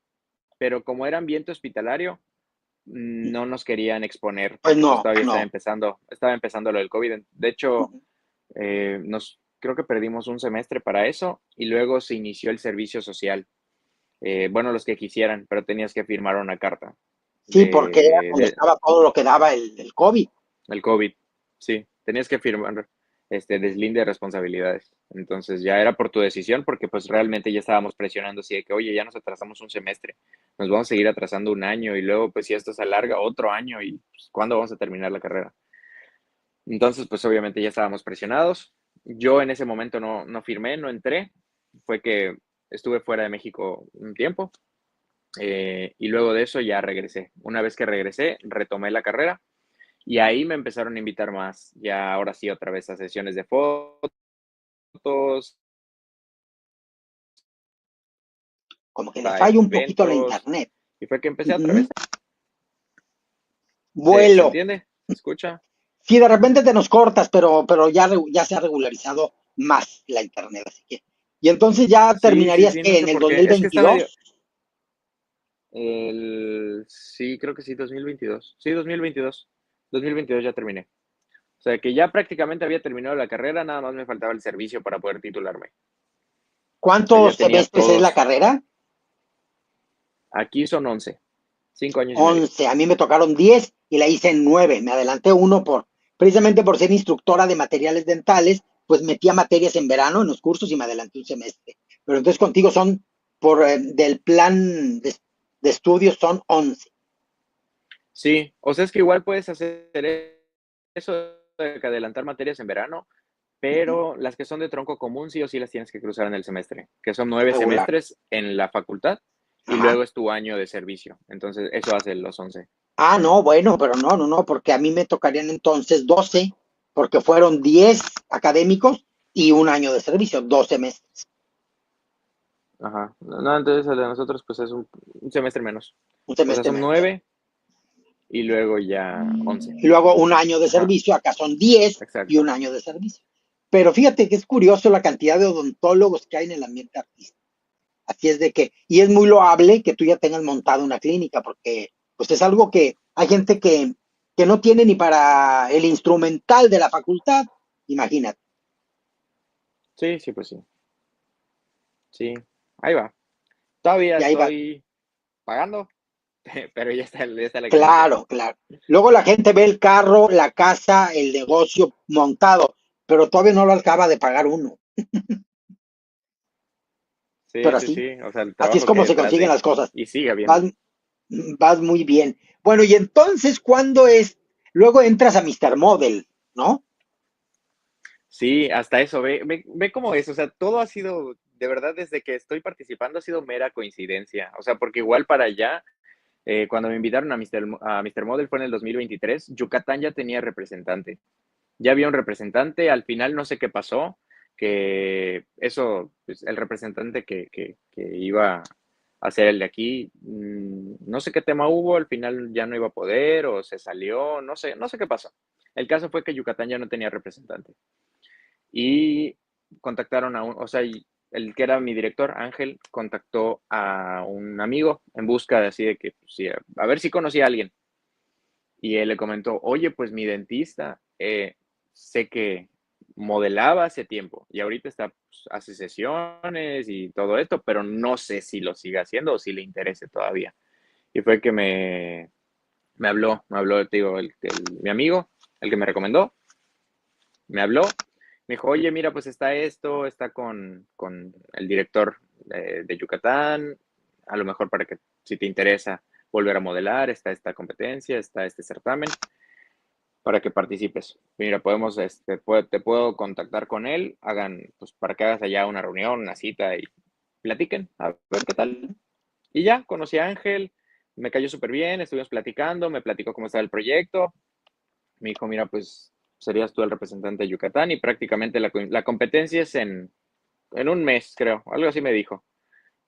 pero como era ambiente hospitalario, no nos querían exponer Pues porque pues no, todavía no. estaba empezando lo del COVID. De hecho, creo que perdimos un semestre para eso y luego se inició el servicio social. Bueno, los que quisieran, pero tenías que firmar una carta Sí, porque era cuando de estaba todo lo que daba el COVID. el COVID. Sí, tenías que firmar deslinde de responsabilidades. Entonces ya era por tu decisión porque pues realmente ya estábamos presionando así de que, oye, ya nos atrasamos un semestre, nos vamos a seguir atrasando un año y luego pues si esto se alarga otro año y pues, ¿cuándo vamos a terminar la carrera? Entonces pues obviamente ya estábamos presionados. Yo en ese momento no firmé, no entré. Fue que estuve fuera de México un tiempo y luego de eso ya regresé. Una vez que regresé, retomé la carrera y ahí me empezaron a invitar más, ya ahora sí otra vez a sesiones de fotos, Como que le a falla un poquito la eventos, internet. y fue que empecé otra vez. Ujú. ¿Se Vuelo. entiende? ¿Se escucha? Sí, de repente te nos cortas, pero ya se ha regularizado más la internet, así que. Y entonces ya Sí, sí, terminarías sí, no que sé en el por qué. Es que está 2022. medio... Sí, creo que sí, 2022. Sí, 2022. 2022 ya terminé. O sea, que ya prácticamente había terminado la carrera, nada más me faltaba el servicio para poder titularme. O sea, ya ¿Cuántos tenía semestres es la todos. carrera? Aquí son 11, 5 años y medio. 11. A mí me tocaron 10 y la hice en 9. Me adelanté uno precisamente por ser instructora de materiales dentales, pues metía materias en verano en los cursos y me adelanté un semestre. Pero entonces contigo son, del plan de estudios son 11. Sí, o sea, es que igual puedes hacer eso de que adelantar materias en verano, Ujú. pero las que son de tronco común sí o sí las tienes que cruzar en el semestre, que son 9 Regular. semestres en la facultad y Ajá. luego es tu año de servicio. Entonces, eso hace los 11. Ah, no, bueno, pero no, porque a mí me tocarían entonces 12, porque fueron 10 académicos y un año de servicio, 12 meses, Ajá. No, entonces el de nosotros pues es un semestre menos. un O sea, semestre son menos. 9 y luego ya 11. Y luego un año de Ajá, servicio, acá son 10 y un exacto. año de servicio. Pero fíjate que es curioso la cantidad de odontólogos que hay en el ambiente artístico. Así es de que, y es muy loable que tú ya tengas montado una clínica, porque pues es algo que hay gente que no tiene ni para el instrumental de la facultad, imagínate. Sí, sí, pues sí. Sí, ahí va. Todavía Y ahí va. estoy pagando, pero ya está la clínica. Claro, claro. Luego la gente ve el carro, la casa, el negocio montado, pero todavía no lo acaba de pagar uno. Sí, Pero sí, así, sí. O sea, el así es trabajo que como hay se detrás consiguen de. las cosas. Y sigue Vas, habiendo. vas muy bien. Bueno, y entonces, ¿cuándo es? Luego entras a Mr. Model, ¿no? Sí, hasta eso. Ve cómo es. O sea, todo ha sido, de verdad, desde que estoy participando, ha sido mera coincidencia. O sea, porque igual para allá, cuando me invitaron a Mr. Model fue en el 2023, Yucatán ya tenía representante. Ya había un representante, al final no sé qué pasó, que eso, pues, el representante que iba a ser el de aquí, no sé qué tema hubo, al final ya no iba a poder o se salió, no sé qué pasó. El caso fue que Yucatán ya no tenía representante y contactaron o sea, el que era mi director, Ángel, contactó a un amigo en busca de así de que, pues, sí, a ver si conocía a alguien. Y él le comentó, oye, pues mi dentista, sé que modelaba hace tiempo y ahorita pues, hace sesiones y todo esto, pero no sé si lo sigue haciendo o si le interese todavía. Y fue que te digo, mi amigo, el que me recomendó, me habló, me dijo, oye, mira, pues está esto, está con el director de Yucatán, a lo mejor para que, si te interesa volver a modelar, está esta competencia, está este certamen, para que participes. Mira, te puedo contactar con él, pues para que hagas allá una reunión, una cita y platiquen, a ver qué tal. Y ya, conocí a Ángel, me cayó súper bien, estuvimos platicando, me platicó cómo estaba el proyecto. Me dijo, mira, pues serías tú el representante de Yucatán y prácticamente la competencia es en un mes, creo. Algo así me dijo.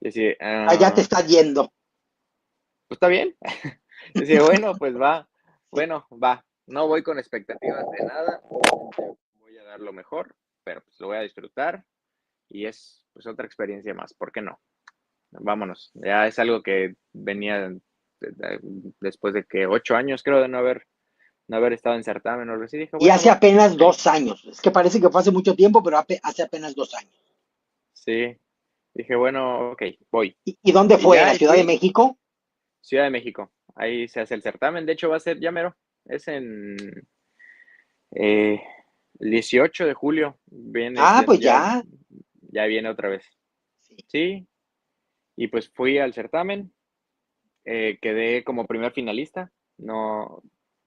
Y así, Allá te está yendo. pues está bien. Y decía, bueno, pues va. Bueno, va. No voy con expectativas de nada. Voy a dar lo mejor, pero pues lo voy a disfrutar. Y es pues otra experiencia más. ¿Por qué no? Vámonos. Ya es algo que venía después de que 8 años, creo, de no haber estado en certamen o algo así. Dije, Y bueno, hace va, apenas ok. 2 años. Es que parece que fue hace mucho tiempo, pero hace apenas 2 años. Sí, dije, bueno, ok, voy. ¿Y dónde Y fue? ¿En ya la y Ciudad de fui, México? Ciudad de México. Ahí se hace el certamen. De hecho, va a ser ya mero. Es en eh, el 18 de julio. Viene, Ah, pues ya. ya viene otra vez. Sí. Sí, y pues fui al certamen. Quedé como primer finalista. No,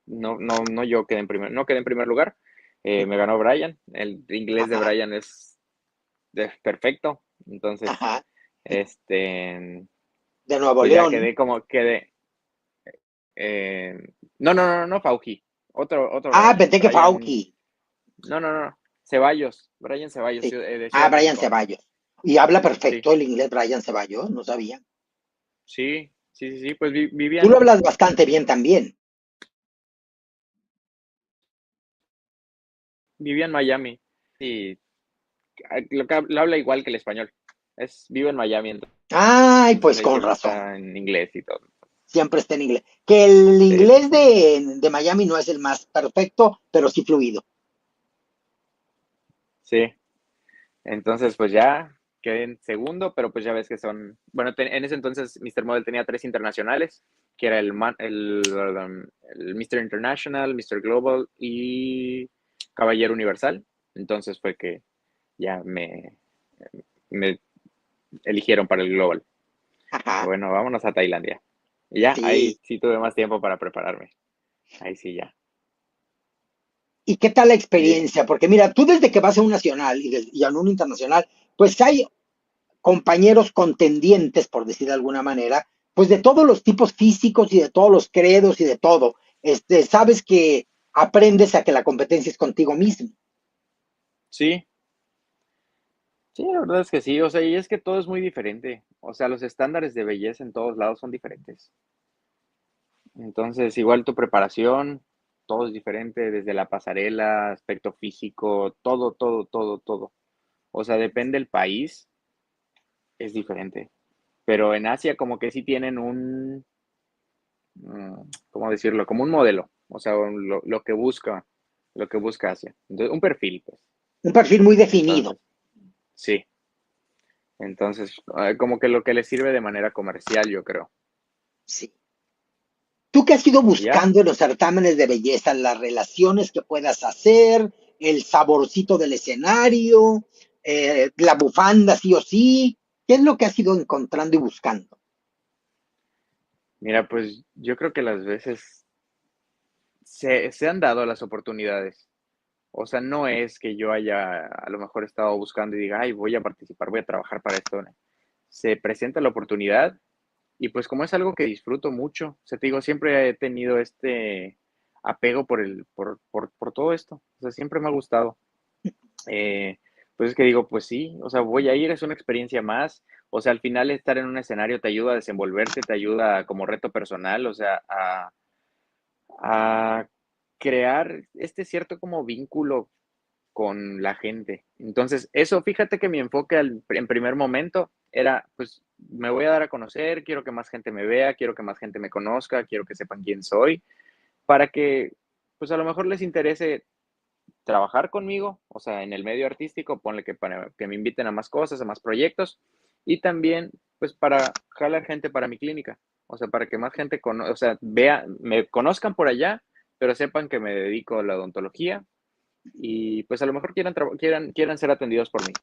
no yo quedé en no quedé en primer lugar. Me ganó Brian. El inglés de Ajá, Brian es perfecto. Entonces, ajá. este, De Nuevo pues ya León. quedé. eh, no, Fauji. Otro Ah, Brian. pensé que Brian, Fauci. no. Ceballos. Brian Ceballos, Sí. De Ah, Ciudad de Brian México. Ceballos. Y habla Sí, perfecto el inglés Brian Ceballos, no sabía. sí. Pues Tú lo vivían, hablas bastante bien también. vivía en Miami. Y lo habla igual que el español. Vive en Miami, Ay, entonces pues ahí con siempre razón. está en inglés y todo. Siempre está en inglés. Que el Sí, inglés de Miami no es el más perfecto, pero sí fluido. sí. Entonces, pues ya quedé en segundo, pero pues ya ves que bueno, en ese entonces Mr. Model tenía 3 internacionales, que era el Mr. International, Mr. Global y Caballero Universal. Entonces fue que ya me eligieron para el Global. Dije, Ajá, bueno, vámonos a Tailandia. Y ya, ahí sí. sí tuve más tiempo para prepararme. Ahí sí ya. ¿Y qué tal la Y experiencia? Porque mira, tú desde que vas a un nacional y a un internacional, pues hay compañeros contendientes, por decir de alguna manera, pues de todos los tipos físicos y de todos los credos y de todo. Sabes que aprendes a que la competencia es contigo mismo. sí, sí, la verdad es que sí. O sea, y es que todo es muy diferente. O sea, los estándares de belleza en todos lados son diferentes. Entonces, igual tu preparación, todo es diferente, desde la pasarela, aspecto físico, todo. O sea, depende del país, es diferente. Pero en Asia como que sí tienen ¿cómo decirlo? Como un modelo. O sea, lo que busca Asia. Entonces, un perfil, pues. Un perfil muy definido. Entonces, sí. Entonces, como que lo que les sirve de manera comercial, yo creo. Sí. Tú que has ido Y ya, buscando en los certámenes de belleza, las relaciones que puedas hacer, el saborcito del escenario, la bufanda sí o sí, ¿qué es lo que has ido encontrando y buscando? mira, pues yo creo que las veces se han dado las oportunidades. O sea, no es que yo haya a lo mejor estado buscando y diga, ay, voy a participar, voy a trabajar para esto, ¿no? Se presenta la oportunidad y pues como es algo que disfruto mucho, o sea, te digo, siempre he tenido este apego por todo esto. O sea, siempre me ha gustado. Eh, pues es que digo, pues sí, o sea, voy a ir, es una experiencia más. O sea, al final estar en un escenario te ayuda a desenvolverte, te ayuda como reto personal, o sea, a crear este cierto como vínculo con la gente. Entonces, eso, fíjate que mi enfoque en primer momento era, pues, me voy a dar a conocer, quiero que más gente me vea, quiero que más gente me conozca, quiero que sepan quién soy, para que, pues, a lo mejor les interese trabajar conmigo, o sea, en el medio artístico, ponle que para que me inviten a más cosas, a más proyectos, y también, pues, para jalar gente para mi clínica. o sea, para que más gente o sea, me conozcan por allá, pero sepan que me dedico a la odontología y pues a lo mejor quieran ser atendidos por mí.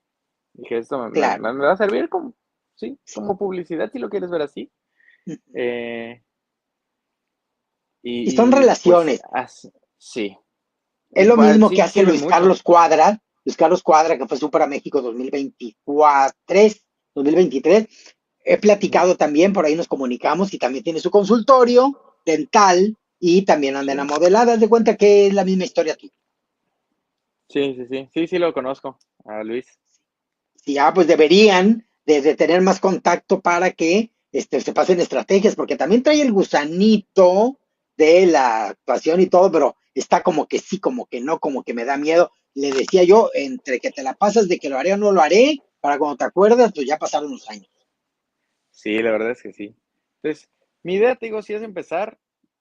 Dije, esto Claro. me va a servir como, sí, como publicidad si lo quieres ver así. Eh, Y son pues relaciones. sí. Es lo Igual, mismo que sí hace sirven mucho. Luis Carlos Cuadra, que fue Super a México 2023. He Ujú. platicado también, por ahí nos comunicamos y también tiene su consultorio dental y también anda en la Sí. modelada. Haz de cuenta que es la misma historia tuya. Sí, lo conozco, a Luis. Sí, pues deberían de tener más contacto para que se pasen estrategias, porque también trae el gusanito de la actuación y todo, pero está como que sí, como que no, como que me da miedo. Le decía yo, entre que te la pasas de que lo haré o no lo haré, para cuando te acuerdas, pues ya pasaron los años. Sí, la verdad es que sí. Entonces, mi idea, te digo, sí es empezar,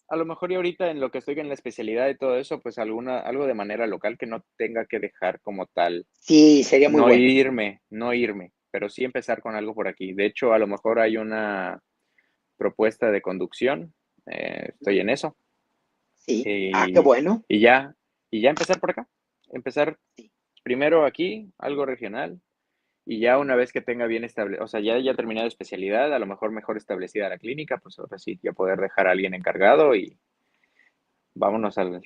a lo mejor y ahorita en lo que estoy en la especialidad y todo eso, pues algo de manera local que no tenga que dejar como tal, Sí, sería muy bueno. no irme, pero sí empezar con algo por aquí. De hecho, a lo mejor hay una propuesta de conducción, estoy en eso, Sí, qué y, bueno. y ya, y ya empezar por acá, empezar Sí. primero aquí, algo regional, y ya una vez que tenga bien establecido, o sea, ya terminado especialidad, a lo mejor mejor establecida la clínica, pues ahora sí, ya poder dejar a alguien encargado y vámonos al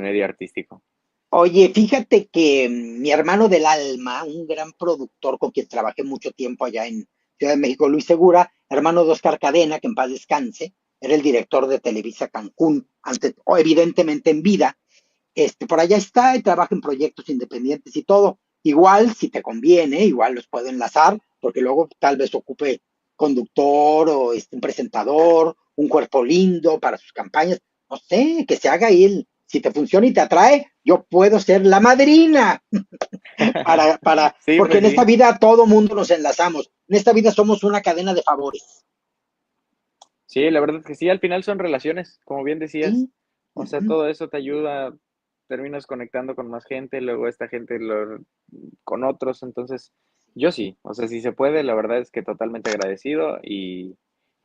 medio artístico. Oye, fíjate que mi hermano del alma, un gran productor con quien trabajé mucho tiempo allá en Ciudad de México, Luis Segura, hermano de Oscar Cadena, que en paz descanse, era el director de Televisa Cancún, antes, o evidentemente en vida. Por allá está y trabaja en proyectos independientes y todo. Igual, si te conviene, igual los puedo enlazar, porque luego tal vez ocupe conductor o un presentador, un cuerpo lindo para sus campañas. No sé, que se haga él. Si te funciona y te atrae, yo puedo ser la madrina Sí, porque pues en esta sí. vida todo mundo nos enlazamos. En esta vida somos una cadena de favores. Sí, la verdad es que sí, al final son relaciones, como bien decías. ¿Sí? O sea, Uh-huh. todo eso te ayuda, terminas conectando con más gente, luego esta gente con otros, entonces yo sí, o sea, si se puede, la verdad es que totalmente agradecido y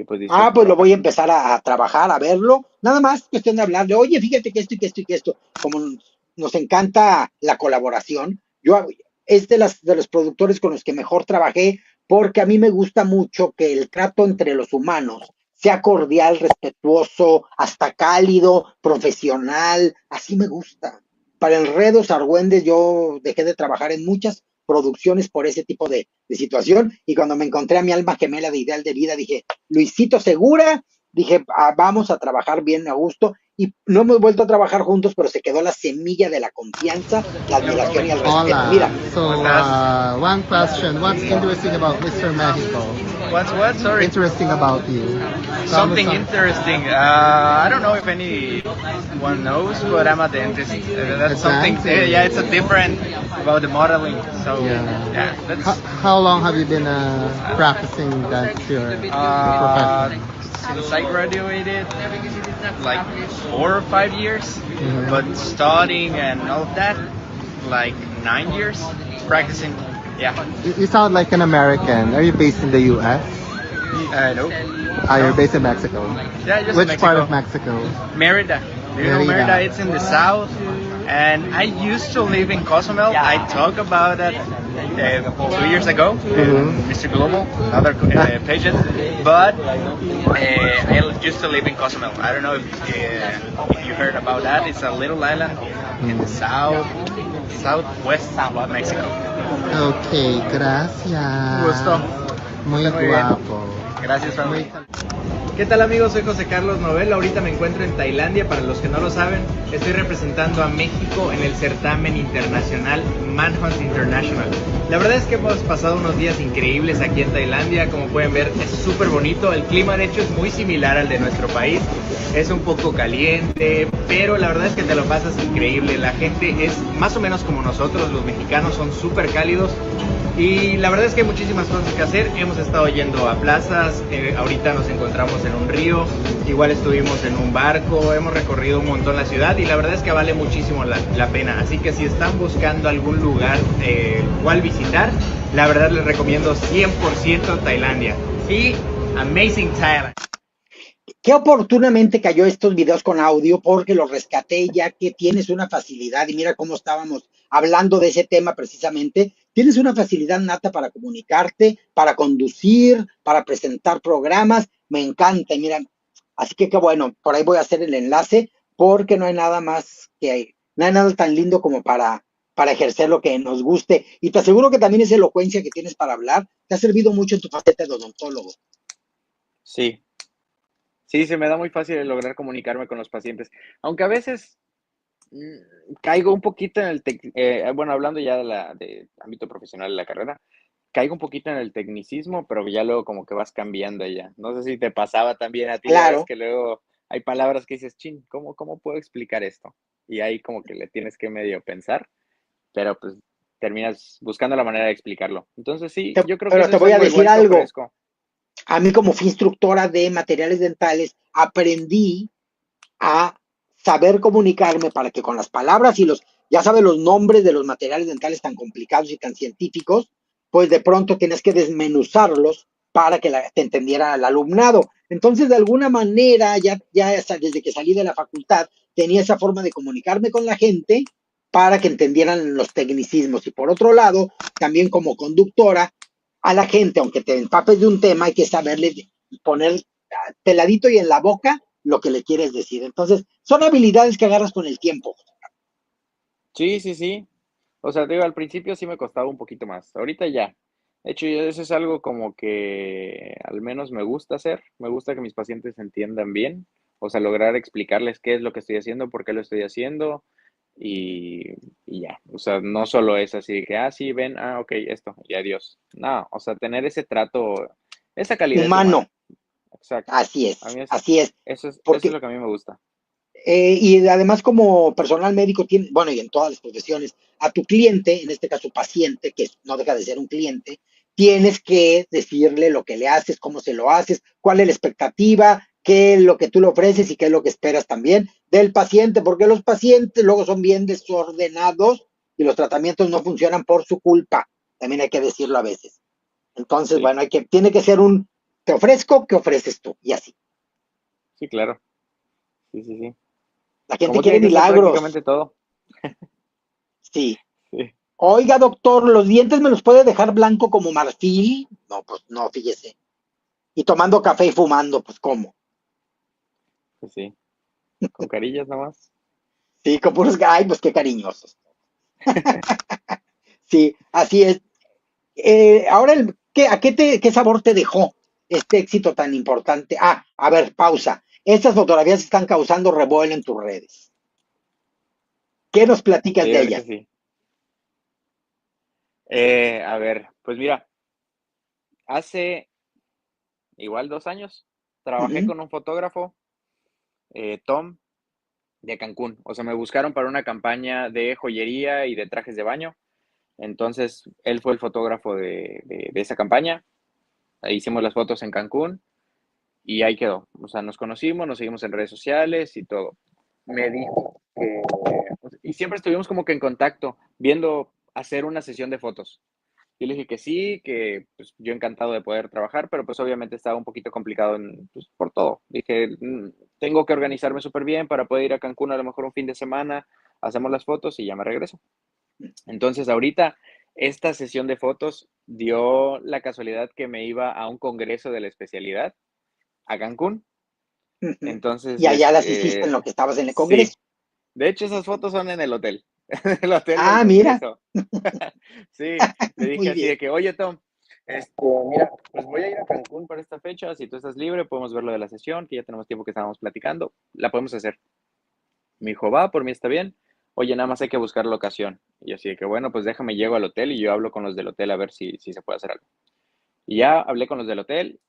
pues dispuesto a Pues lo trabajar. voy a empezar a trabajar, a verlo. Nada más cuestión de hablarle, oye, fíjate que esto y que esto y que esto. Como nos encanta la colaboración, es de los productores con los que mejor trabajé, porque a mí me gusta mucho que el trato entre los humanos sea cordial, respetuoso, hasta cálido, profesional. Así me gusta. Para Enredos Argüendes yo dejé de trabajar en muchas producciones por ese tipo de situación y cuando me encontré a mi alma gemela de Ideal de Vida dije, Luisito Segura, dije, vamos a trabajar bien a gusto y no hemos vuelto a trabajar juntos, pero se quedó la semilla de la confianza, la Hello, admiración y el Robin. respeto. Hola. Mira, So, ¿Cómo estás? one question. What's interesting about Mr. Mexico? What's what? Sorry. Interesting about you. Tell me Something some. interesting. I don't know if anyone knows, but I'm a dentist. That's A something. dentist? Yeah, it's a different about the modeling. So Yeah. that's How long have you been practicing that your profession? since I graduated, like 4 or 5 years. Mhm. But studying and all of that, like 9 years practicing. Yeah. You sound like an American. Are you based in the U.S.? No. You're based in Mexico. Yeah, just Which Mexico. part of Mexico? Merida. Do you know Merida. Merida? It's in the south. And I used to live in Cozumel. I talked about that 2 years ago Mhm. in Mr. Global, another patient. But I used to live in Cozumel. I don't know if you heard about that. It's a little island in the southwest of Mexico. Okay, gracias. Gusto. Muy Está muy bien. guapo. Gracias, Muy family. ¿Qué tal amigos? Soy José Carlos Novel, ahorita me encuentro en Tailandia, para los que no lo saben, estoy representando a México en el certamen internacional Manhunt International. La verdad es que hemos pasado unos días increíbles aquí en Tailandia, como pueden ver es súper bonito, el clima de hecho es muy similar al de nuestro país, es un poco caliente, pero la verdad es que te lo pasas increíble, la gente es más o menos como nosotros, los mexicanos son súper cálidos. Y la verdad es que hay muchísimas cosas que hacer. Hemos estado yendo a plazas, ahorita nos encontramos en un río, igual estuvimos en un barco, hemos recorrido un montón la ciudad y la verdad es que vale muchísimo la pena. Así que si están buscando algún lugar cual visitar, la verdad les recomiendo 100% Tailandia. Y Amazing Thailand. Qué oportunamente cayó estos videos con audio porque los rescaté ya que tienes una facilidad y mira cómo estábamos hablando de ese tema precisamente. Tienes una facilidad nata para comunicarte, para conducir, para presentar programas. Me encanta y mira, así que qué bueno, por ahí voy a hacer el enlace porque no hay nada más que, no hay nada tan lindo como para ejercer lo que nos guste. Y te aseguro que también esa elocuencia que tienes para hablar te ha servido mucho en tu faceta de odontólogo. Sí, sí, se me da muy fácil el lograr comunicarme con los pacientes, aunque a veces caigo un poquito en el, bueno, hablando ya de ámbito profesional de la carrera, caigo un poquito en el tecnicismo, pero ya luego como que vas cambiando ya. No sé si te pasaba también a ti, ya ves Claro. que luego hay palabras que dices, chin, ¿cómo puedo explicar esto? Y ahí como que le tienes que medio pensar, pero pues terminas buscando la manera de explicarlo. Entonces sí, yo creo que Pero eso te es voy a algo decir igual que algo. ofrezco. A mí como fui instructora de materiales dentales, aprendí a saber comunicarme para que con las palabras y ya sabes, los nombres de los materiales dentales tan complicados y tan científicos, pues de pronto tienes que desmenuzarlos para que te entendiera el alumnado. Entonces, de alguna manera, ya desde que salí de la facultad, tenía esa forma de comunicarme con la gente para que entendieran los tecnicismos. Y por otro lado, también como conductora, a la gente, aunque te empapes de un tema, hay que saberle poner peladito y en la boca lo que le quieres decir. Entonces, son habilidades que agarras con el tiempo. Sí, sí, sí. O sea, te digo, al principio sí me costaba un poquito más. Ahorita ya. De hecho, eso es algo como que al menos me gusta hacer. Me gusta que mis pacientes entiendan bien. O sea, lograr explicarles qué es lo que estoy haciendo, por qué lo estoy haciendo y, y ya. O sea, no solo es así de que, sí, ven, ok, esto, y adiós. No, o sea, tener ese trato, esa calidez Humano, humana. Exacto. así A es, mí así es. eso es Porque, lo que a mí me gusta. y además como personal médico, tiene, bueno, y en todas las profesiones, a tu cliente, en este caso paciente, que no deja de ser un cliente, tienes que decirle lo que le haces, cómo se lo haces, cuál es la expectativa, qué es lo que tú le ofreces y qué es lo que esperas también del paciente, porque los pacientes luego son bien desordenados y los tratamientos no funcionan por su culpa. También hay que decirlo a veces. Entonces, Sí, bueno, tiene que ser te ofrezco, ¿qué ofreces tú? Y así. sí, claro. Sí, sí, sí. La gente Como quiere tiene que ser milagros. prácticamente todo. Sí. Sí. Oiga, doctor, ¿los dientes me los puede dejar blanco como marfil? No, pues no, fíjese. Y tomando café y fumando, pues ¿cómo? Pues sí, con carillas nomás. Sí, con puros, ay, pues qué cariñosos. Sí, así es. Ahora, ¿qué sabor te dejó este éxito tan importante? A ver, pausa. Estas fotografías están causando revuelo en tus redes. ¿Qué nos platicas Sí, de ahorita ellas? sí. A ver, pues mira, hace igual 2 años trabajé Ujú. con un fotógrafo, Tom, de Cancún. O sea, me buscaron para una campaña de joyería y de trajes de baño. Entonces, él fue el fotógrafo de esa campaña. Ahí hicimos las fotos en Cancún y ahí quedó. O sea, nos conocimos, nos seguimos en redes sociales y todo. Me dijo que, y siempre estuvimos como que en contacto, viendo hacer una sesión de fotos. Yo le dije que sí, que pues, yo encantado de poder trabajar, pero pues obviamente estaba un poquito complicado pues, por todo. Dije, tengo que organizarme súper bien para poder ir a Cancún a lo mejor un fin de semana, hacemos las fotos y ya me regreso. Entonces ahorita esta sesión de fotos dio la casualidad que me iba a un congreso de la especialidad a Cancún. Ujú. Entonces, Y allá las hiciste en lo que estabas en el sí, Congreso. de hecho esas fotos son en el hotel, en el hotel del Ah, mira, congreso. Sí, le dije muy así bien. de que, oye Tom, mira, pues voy a ir a Cancún para esta fecha, si tú estás libre, podemos ver lo de la sesión, que ya tenemos tiempo que estábamos platicando, la podemos hacer. Me dijo, va, por mí está bien. Oye, nada más hay que buscar la ocasión. Y yo así de que, bueno, pues déjame, llego al hotel y yo hablo con los del hotel a ver si se puede hacer algo. Y ya hablé con los del hotel,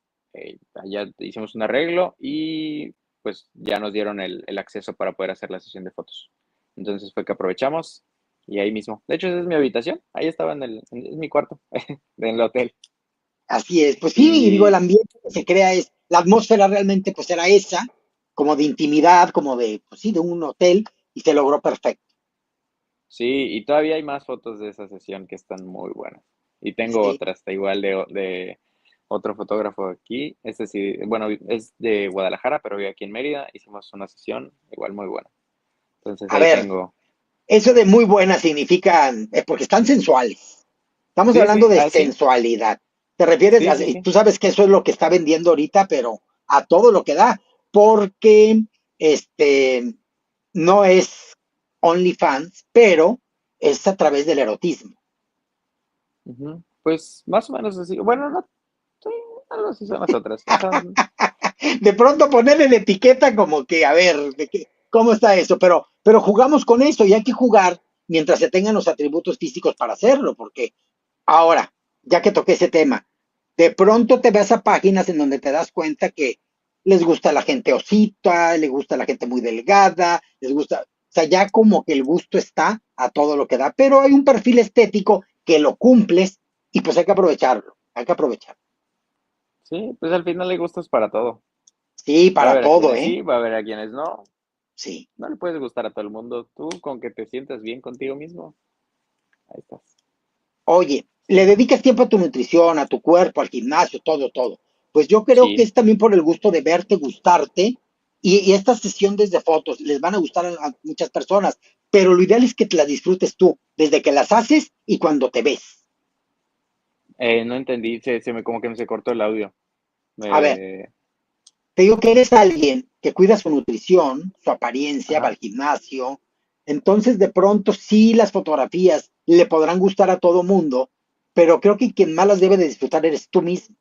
ya hicimos un arreglo y pues ya nos dieron el acceso para poder hacer la sesión de fotos. Entonces fue que aprovechamos y ahí mismo. De hecho, esa es mi habitación. Ahí estaba es mi cuarto del hotel. Así es. Pues sí, y digo, el Y ambiente que se crea la atmósfera realmente pues era esa, como de intimidad, como de, pues sí, de un hotel, y se logró perfecto. sí, y todavía hay más fotos de esa sesión que están muy buenas. Y tengo Sí. otras, igual otro fotógrafo aquí. Este sí, bueno, es de Guadalajara, pero vive aquí en Mérida. Hicimos una sesión igual muy buena. Entonces A ahí ver, tengo. eso de muy buena significa, porque están sensuales. Estamos Sí, hablando sí, de sí, sensualidad. Te refieres sí, a, sí, y sí. tú sabes que eso es lo que está vendiendo ahorita, pero a todo lo que da, porque este no es OnlyFans, pero es a través del erotismo. Ujú. Pues más o menos así. Bueno, no, sí, algo así son las otras. O sea, De pronto ponerle la etiqueta como que, a ver, ¿cómo está eso? Pero jugamos con eso y hay que jugar mientras se tengan los atributos físicos para hacerlo, porque ahora, ya que toqué ese tema, de pronto te vas a páginas en donde te das cuenta que les gusta la gente osita, les gusta la gente muy delgada, les gusta, o sea, ya como que el gusto está a todo lo que da, pero hay un perfil estético que lo cumples y pues hay que aprovecharlo, hay que aprovecharlo. sí, pues al final hay gustos para todo. Sí, Va a para haber a todo, quienes ¿eh? sí, va a haber a quienes no. Sí. No le puedes gustar a todo el mundo. Tú con que te sientas bien contigo mismo, ahí estás. Oye, le Sí, dedicas tiempo a tu nutrición, a tu cuerpo, al gimnasio, todo, todo. Pues yo creo que sí. es también por el gusto de verte, gustarte, y esta sesión desde fotos les van a gustar a muchas personas, pero lo ideal es que te las disfrutes tú, desde que las haces y cuando te ves. No entendí, como que me se cortó el audio. A ver, Me, te digo que eres alguien que cuida su nutrición, su apariencia, va ajá. al gimnasio, entonces de pronto sí las fotografías le podrán gustar a todo mundo, pero creo que quien más las debe de disfrutar eres tú mismo.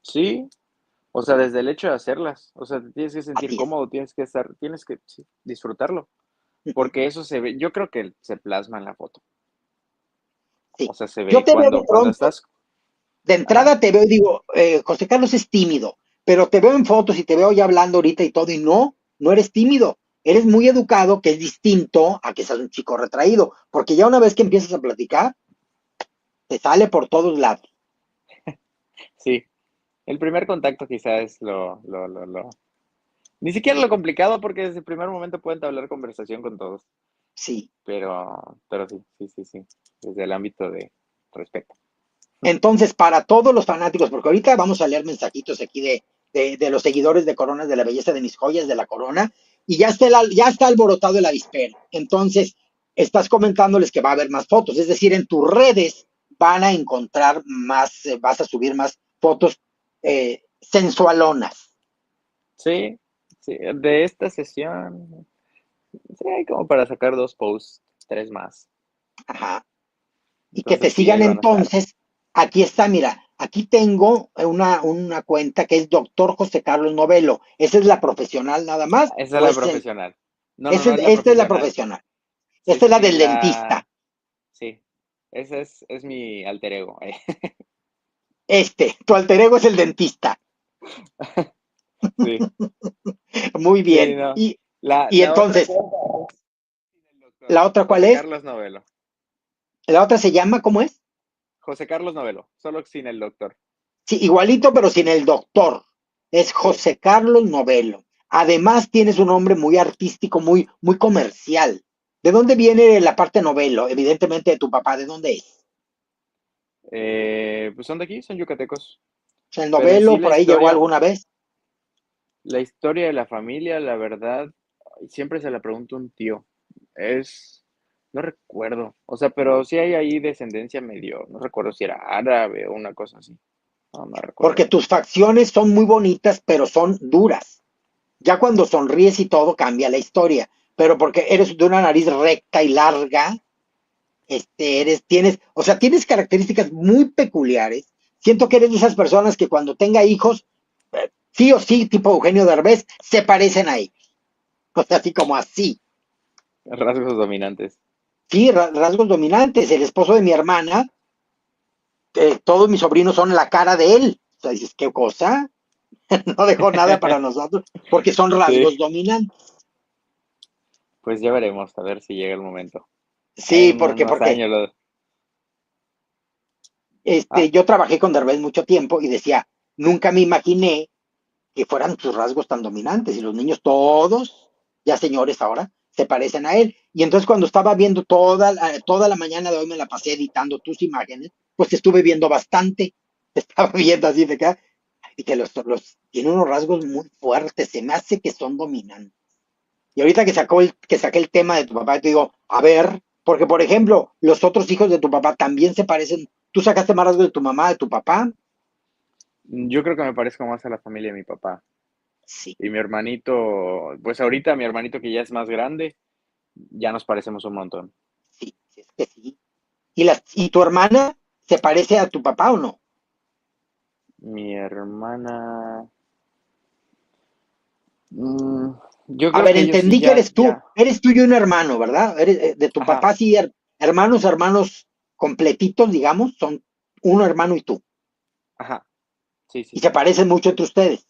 Sí, o sea, desde el hecho de hacerlas, o sea, te tienes que sentir Así es. cómodo, tienes que sí, disfrutarlo, porque eso se ve, yo creo que se plasma en la foto, o Sí. sea, se Yo ve te veo de cuando pronto, estás, de ajá, entrada te veo y digo, José Carlos es tímido, pero te veo en fotos y te veo ya hablando ahorita y todo, y no, no eres tímido. Eres muy educado, que es distinto a que seas un chico retraído, porque ya una vez que empiezas a platicar, te sale por todos lados. sí, el primer contacto quizás es ni siquiera lo complicado porque desde el primer momento pueden hablar conversación con todos, Sí. pero sí, sí, sí, sí, desde el ámbito de respeto. Entonces, para todos los fanáticos, porque ahorita vamos a leer mensajitos aquí de los seguidores de Coronas de la Belleza de mis joyas de la Corona, y ya está alborotado el avispero. Entonces, estás comentándoles que va a haber más fotos, es decir, en tus redes van a encontrar más, vas a subir más fotos sensualonas. Sí, sí, de esta sesión, sí, hay como para sacar dos posts, tres más. Ajá. Y que te Entonces sí, sigan ahí van a estar. entonces. Aquí está, mira, aquí tengo una cuenta que es Doctor José Carlos Novelo. ¿Esa es la profesional nada más? Esa es ¿O la es el, profesional. No, no, no es la esta es la profesional. profesional? Sí, Esta es sí, la sí, del dentista. sí. Ese es mi alter ego. Tu alter ego es el dentista. Sí, Muy sí, bien. no. Y, y La otra entonces, cuenta es el doctor. ¿la otra cuál José es? Carlos Novelo. La otra se llama, ¿cómo es? José Carlos Novelo, solo sin el doctor. Sí, igualito, pero sin el doctor. Es Sí. José Carlos Novelo. Además, tienes un nombre muy artístico, muy, muy comercial. ¿De dónde viene la parte novelo? Evidentemente de tu papá. ¿De dónde es? Pues son de aquí, son yucatecos. O sea, el Pero en sí novelo por ahí llegó alguna vez. la historia de la familia, la verdad, siempre se la pregunto a un tío. Es, no recuerdo, o sea, pero sí hay ahí descendencia medio, no recuerdo si era árabe o una cosa así. No, no recuerdo Porque bien. tus facciones son muy bonitas, pero son duras. Ya cuando sonríes y todo cambia la historia. Pero porque eres de una nariz recta y larga, tienes, o sea, tienes características muy peculiares. Siento que eres de esas personas que cuando tenga hijos, sí o sí, tipo Eugenio Derbez, se parecen a ellos. O sea, así como así. Rasgos dominantes. Sí, rasgos dominantes. El esposo de mi hermana, todos mis sobrinos son la cara de él. O sea, dices, ¿qué cosa? No dejó nada para nosotros, porque son Sí, rasgos dominantes. pues ya veremos, a ver si llega el momento. Sí, En porque, unos porque años ¿Ah? yo trabajé con Derbez mucho tiempo y decía, nunca me imaginé que fueran sus rasgos tan dominantes y los niños todos, ya señores ahora, se parecen a él. Y entonces cuando estaba viendo toda la mañana de hoy me la pasé editando tus imágenes, pues te estuve viendo bastante. estaba viendo así de acá, y que tiene unos rasgos muy fuertes, se me hace que son dominantes. Y ahorita que saqué el tema de tu papá, te digo, a ver, porque por ejemplo, los otros hijos de tu papá también se parecen. ¿Tú sacaste más rasgos de tu mamá, de tu papá? Yo creo que me parezco más a la familia de mi papá. Sí, Y mi hermanito, pues ahorita mi hermanito que ya es más grande, ya nos parecemos un montón. sí, sí, es que sí. ¿Y tu hermana se parece a tu papá o no? Mi hermana, mm, yo A creo ver, que ellos sí entendí que ya, ya, eres tú y un hermano, ¿verdad? Eres, de tu ajá, papá sí, hermanos completitos, digamos, son uno hermano y tú. ajá, sí, sí, Y se sí, parecen mucho entre ustedes.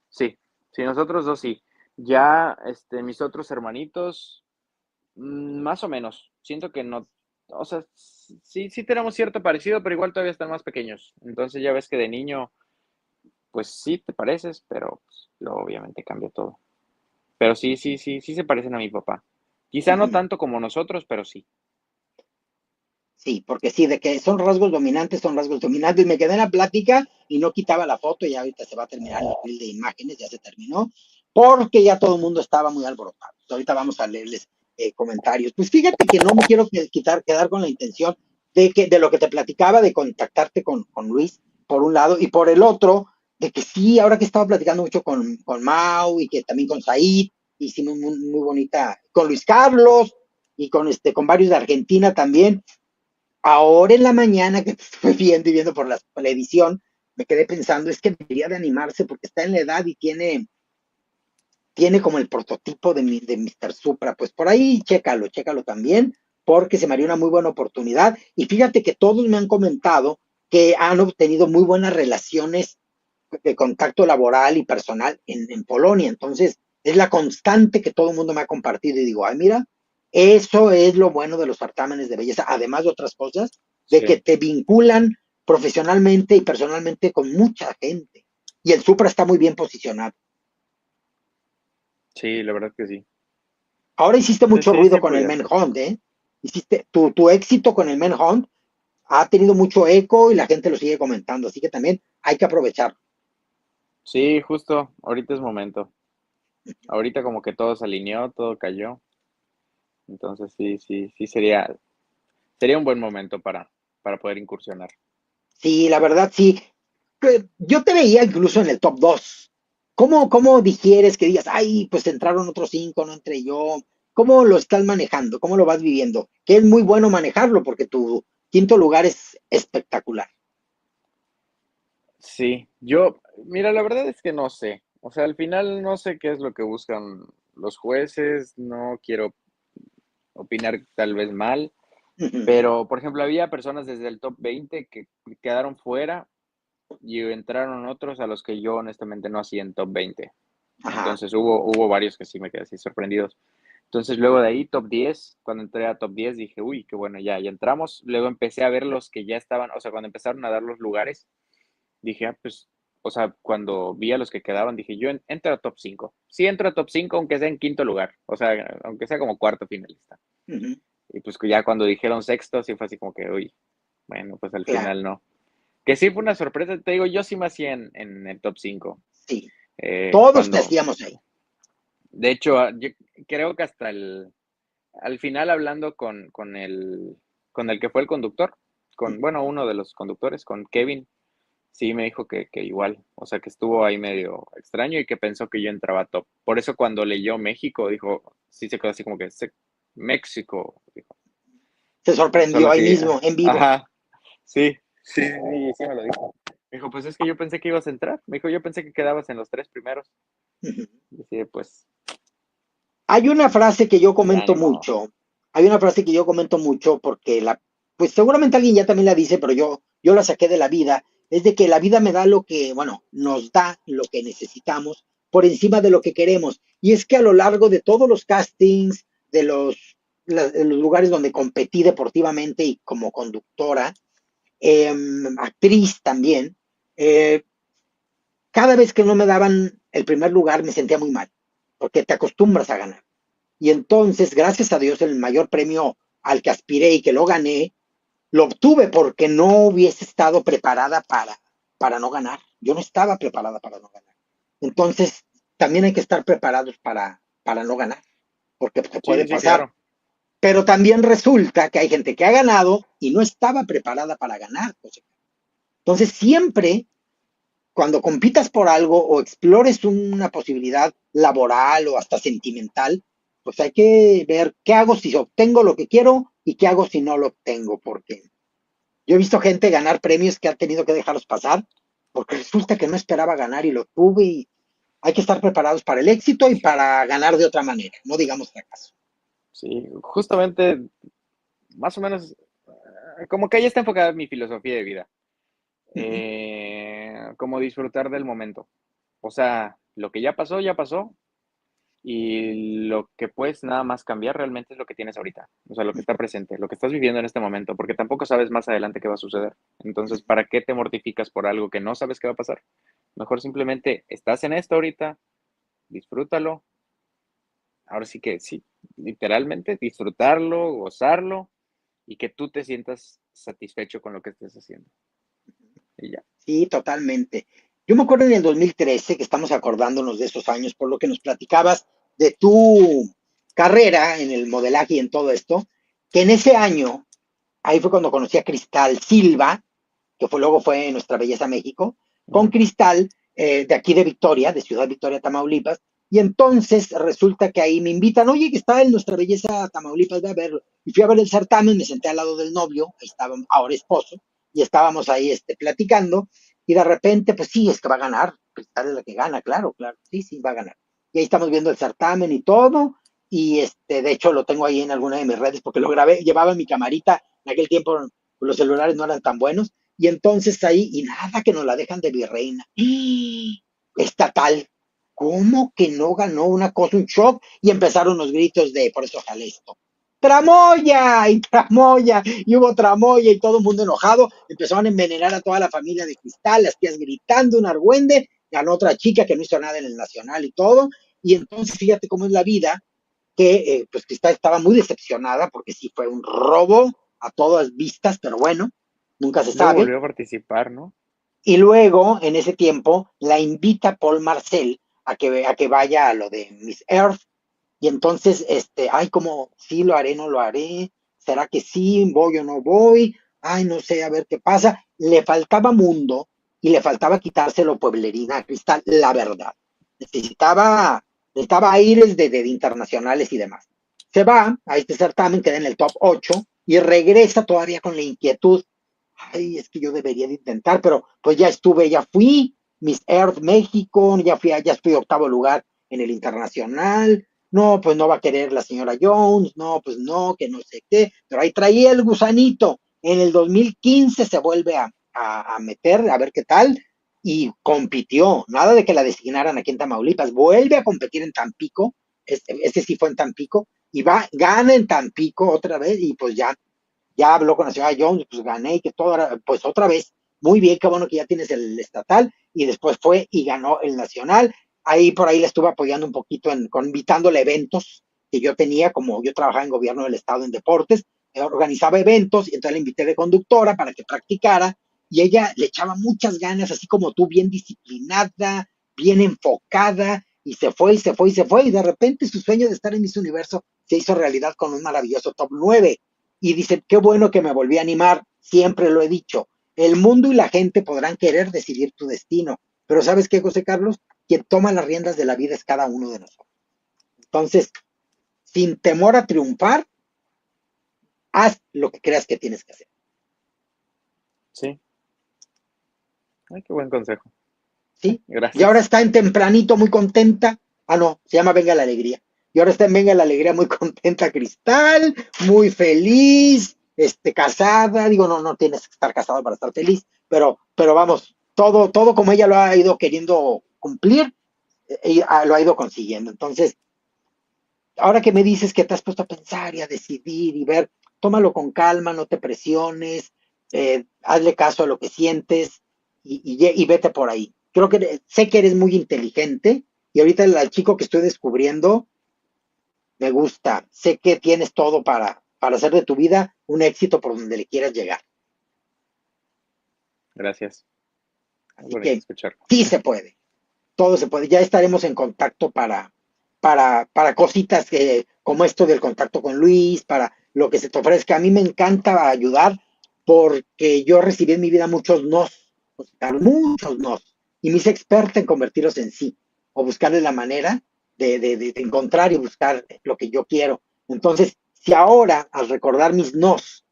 sí, sí, nosotros dos sí. Ya, mis otros hermanitos, más o menos, siento que no, o sea, sí, sí tenemos cierto parecido, pero igual todavía están más pequeños. Entonces ya ves que de niño, pues sí te pareces, pero pues, luego obviamente cambia todo. Pero sí, sí, sí, sí se parecen a mi papá. Quizá no Ujú. tanto como nosotros, pero sí. Sí, porque sí, de que son rasgos dominantes. Me quedé en la plática y no quitaba la foto, y ahorita se va a terminar el reel de imágenes, ya se terminó, porque ya todo el mundo estaba muy alborotado. Ahorita vamos a leerles comentarios. Pues fíjate que no me quiero quedar con la intención de lo que te platicaba, de contactarte con Luis, por un lado, y por el otro, de que sí, ahora que estaba platicando mucho con Mau y que también con Said, hicimos muy bonita, con Luis Carlos y con varios de Argentina también. Ahora en la mañana que estoy viendo y viendo por la televisión, me quedé pensando, es que debería de animarse porque está en la edad y tiene como el prototipo de Mr. Supra. Pues por ahí chécalo también, porque se me haría una muy buena oportunidad. Y fíjate que todos me han comentado que han obtenido muy buenas relaciones de contacto laboral y personal en Polonia. Entonces, es la constante que todo el mundo me ha compartido y digo, ay, mira, eso es lo bueno de los certámenes de belleza, además de otras cosas, de que Sí, te vinculan profesionalmente y personalmente con mucha gente. Y el Supra está muy bien posicionado. sí, la verdad que sí. Ahora hiciste Sí, mucho sí, ruido sí con el pudiera ser. Manhunt, ¿eh? Hiciste tu éxito con el Manhunt ha tenido mucho eco y la gente lo sigue comentando, así que también hay que aprovechar. Sí, justo, ahorita es momento. Ahorita como que todo se alineó, todo cayó. Entonces sí, sí, sí sería un buen momento para poder incursionar. Sí, la verdad, sí. Yo te veía incluso en el top 2. ¿Cómo digieres que digas, ay, pues entraron otros 5, no entré yo? ¿Cómo lo estás manejando? ¿Cómo lo vas viviendo? Que es muy bueno manejarlo porque tu quinto lugar es espectacular. Sí, mira, la verdad es que no sé. O sea, al final no sé qué es lo que buscan los jueces, no quiero opinar tal vez mal, Ujú. pero por ejemplo, había personas desde el top 20 que quedaron fuera y entraron otros a los que yo honestamente no hacía en top 20. Ajá. Entonces hubo varios que sí me quedé así sorprendidos. Entonces luego de ahí, top 10 cuando entré a top 10 dije, uy, qué bueno, ya entramos. Luego empecé a ver los que ya estaban, o sea, cuando empezaron a dar los lugares, dije, ah, pues, o sea, cuando vi a los que quedaban, dije, yo entro a top 5. Sí entro a top 5 aunque sea en quinto lugar, o sea, aunque sea como cuarto finalista. Ujú. Y pues ya cuando dijeron sexto, sí fue así como que, uy, bueno, pues al Claro, final no. Que sí fue una sorpresa, te digo, yo sí me hacía en el top 5. sí. Todos te Cuando, hacíamos ahí. de hecho, yo creo que hasta al final hablando con el que fue el conductor, bueno, uno de los conductores, con Kevin, sí me dijo que igual, o sea, que estuvo ahí medio extraño y que pensó que yo entraba top. Por eso cuando leyó México, dijo, sí se quedó así como que, México, dijo, Se solo sorprendió ahí así, mismo, en vivo. ajá, sí, sí, sí, sí me lo dijo. Me dijo, pues es que yo pensé que ibas a entrar. Me dijo, yo pensé que quedabas en los tres primeros. Ujú. Y así, pues, Hay una frase que yo ya comento ni modo. mucho, hay una frase que yo comento mucho porque pues seguramente alguien ya también la dice, pero yo la saqué de la vida, es de que la vida me da lo que, bueno, nos da lo que necesitamos por encima de lo que queremos. Y es que a lo largo de todos los castings, de los lugares donde competí deportivamente y como conductora, actriz también, eh, cada vez que no me daban el primer lugar me sentía muy mal, porque te acostumbras a ganar. Y entonces, gracias a Dios, el mayor premio al que aspiré y que lo gané, lo obtuve porque no hubiese estado preparada para no ganar. Yo no estaba preparada para no ganar. Entonces, también hay que estar preparados para no ganar, porque te puede Sí, sí, pasar. claro. Pero también resulta que hay gente que ha ganado y no estaba preparada para ganar, José. Entonces, siempre cuando compitas por algo o explores una posibilidad laboral o hasta sentimental, pues hay que ver qué hago si obtengo lo que quiero y qué hago si no lo obtengo, porque yo he visto gente ganar premios que ha tenido que dejarlos pasar, porque resulta que no esperaba ganar y lo tuve y hay que estar preparados para el éxito y para ganar de otra manera, no digamos fracaso. Sí, justamente, más o menos, como que ahí está enfocada mi filosofía de vida. Ujú. Como disfrutar del momento. O sea, lo que ya pasó, y lo que puedes nada más cambiar realmente es lo que tienes ahorita. O sea, lo que está presente, lo que estás viviendo en este momento, porque tampoco sabes más adelante qué va a suceder. Entonces, ¿para qué te mortificas por algo que no sabes qué va a pasar? Mejor simplemente estás en esto ahorita, disfrútalo. Ahora sí que sí, literalmente disfrutarlo, gozarlo y que tú te sientas satisfecho con lo que estés haciendo. Y ya. Sí, totalmente. Yo me acuerdo en el 2013, que estamos acordándonos de esos años, por lo que nos platicabas de tu carrera en el modelaje y en todo esto, que en ese año, ahí fue cuando conocí a Cristal Silva, que luego fue Nuestra Belleza México, con Ujú. Cristal, de aquí de Victoria, de Ciudad Victoria, Tamaulipas, y entonces resulta que ahí me invitan, oye, que está en Nuestra Belleza Tamaulipas, ve a verlo. Y fui a ver el certamen, me senté al lado del novio, ahí estaba ahora esposo, y estábamos ahí platicando, y de repente, pues sí, es que va a ganar, Cristal es la que gana, claro, claro, sí, sí, va a ganar. Y ahí estamos viendo el certamen y todo, y de hecho lo tengo ahí en alguna de mis redes porque lo grabé, llevaba mi camarita, en aquel tiempo los celulares no eran tan buenos, y entonces ahí, y nada que nos la dejan de virreina. Estatal. ¿Cómo que no ganó una cosa, un shock? Y empezaron los gritos de, por eso jalé esto. ¡Tramoya! Y tramoya, y hubo tramoya, y todo el mundo enojado. Empezaron a envenenar a toda la familia de Cristal, las tías gritando, un argüende, ganó otra chica que no hizo nada en el Nacional y todo. Y entonces, fíjate cómo es la vida, que pues Cristal estaba muy decepcionada porque sí fue un robo a todas vistas, pero bueno, nunca se Luego sabe. volvió a participar, ¿no? Y luego, en ese tiempo, la invita Paul Marcel a que vaya a lo de Miss Earth. Y entonces, ay, como, sí lo haré, no lo haré. ¿Será que sí? ¿Voy o no voy? Ay, no sé, a ver qué pasa. Le faltaba mundo y le faltaba quitárselo pueblerina a Cristal, la verdad. Necesitaba, necesitaba aires de internacionales y demás. Se va a este certamen, queda en el top 8 y regresa todavía con la inquietud. Ay, es que yo debería de intentar, pero pues ya estuve, ya fui Miss Earth México, ya fui octavo lugar en el internacional. No, pues no va a querer la señora Jones, no, pues no, que no sé qué, pero ahí traía el gusanito. En el 2015 se vuelve a meter, a ver qué tal, y compitió. Nada de que la designaran aquí en Tamaulipas, vuelve a competir en Tampico, este sí fue en Tampico, y gana en Tampico otra vez, y pues ya habló con la señora Jones, pues gané y que todo, pues otra vez, muy bien, qué bueno que ya tienes el estatal, y después fue y ganó el nacional. Ahí por ahí le estuve apoyando un poquito invitándole a eventos que yo tenía, como yo trabajaba en gobierno del estado en deportes, organizaba eventos y entonces la invité de conductora para que practicara y ella le echaba muchas ganas, así como tú, bien disciplinada, bien enfocada, y se fue, y se fue, y se fue, y de repente su sueño de estar en Miss Universo se hizo realidad con un maravilloso top 9 y dice, qué bueno que me volví a animar, siempre lo he dicho, el mundo y la gente podrán querer decidir tu destino, pero ¿sabes qué, José Carlos? Quien toma las riendas de la vida es cada uno de nosotros. Entonces, sin temor a triunfar, haz lo que creas que tienes que hacer. Sí. Ay, qué buen consejo. ¿Sí? Y ahora Gracias. está en tempranito muy contenta. Ah, no, se llama Venga la Alegría. Y ahora está en Venga la Alegría muy contenta Cristal, muy feliz, casada. Digo, no, no tienes que estar casado para estar feliz, pero vamos, todo como ella lo ha ido queriendo cumplir, lo ha ido consiguiendo. Entonces, ahora que me dices que te has puesto a pensar y a decidir y ver, tómalo con calma, no te presiones, hazle caso a lo que sientes y vete por ahí. Creo que sé que eres muy inteligente y ahorita el chico que estoy descubriendo me gusta. Sé que tienes todo para hacer de tu vida un éxito por donde le quieras llegar. Gracias. Es Así bonito que escuchar. sí se puede, todo se puede. Ya estaremos en contacto para cositas como esto del contacto con Luis, para lo que se te ofrezca. A mí me encanta ayudar porque yo recibí en mi vida muchos nos, o sea, muchos nos, y me hice experta en convertirlos en sí, o buscarle la manera de encontrar y buscar lo que yo quiero. Entonces, si ahora, al recordar mis nos,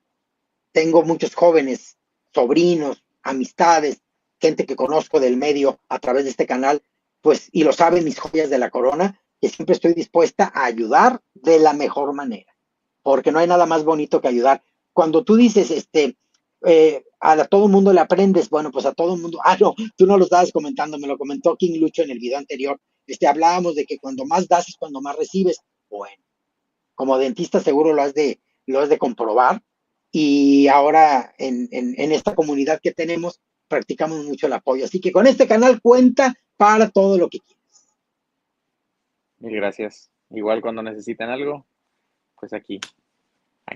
tengo muchos jóvenes, sobrinos, amistades, gente que conozco del medio a través de este canal, pues, y lo saben mis joyas de la corona, que siempre estoy dispuesta a ayudar de la mejor manera, porque no hay nada más bonito que ayudar. Cuando tú dices, a todo el mundo le aprendes, bueno, pues a todo el mundo, no, tú no lo estabas comentando, me lo comentó King Lucho en el video anterior, hablábamos de que cuando más das es cuando más recibes. Bueno, como dentista seguro lo has de comprobar, y ahora en esta comunidad que tenemos practicamos mucho el apoyo. Así que con este canal cuenta para todo lo que quieras. Mil gracias. Igual cuando necesiten algo, pues aquí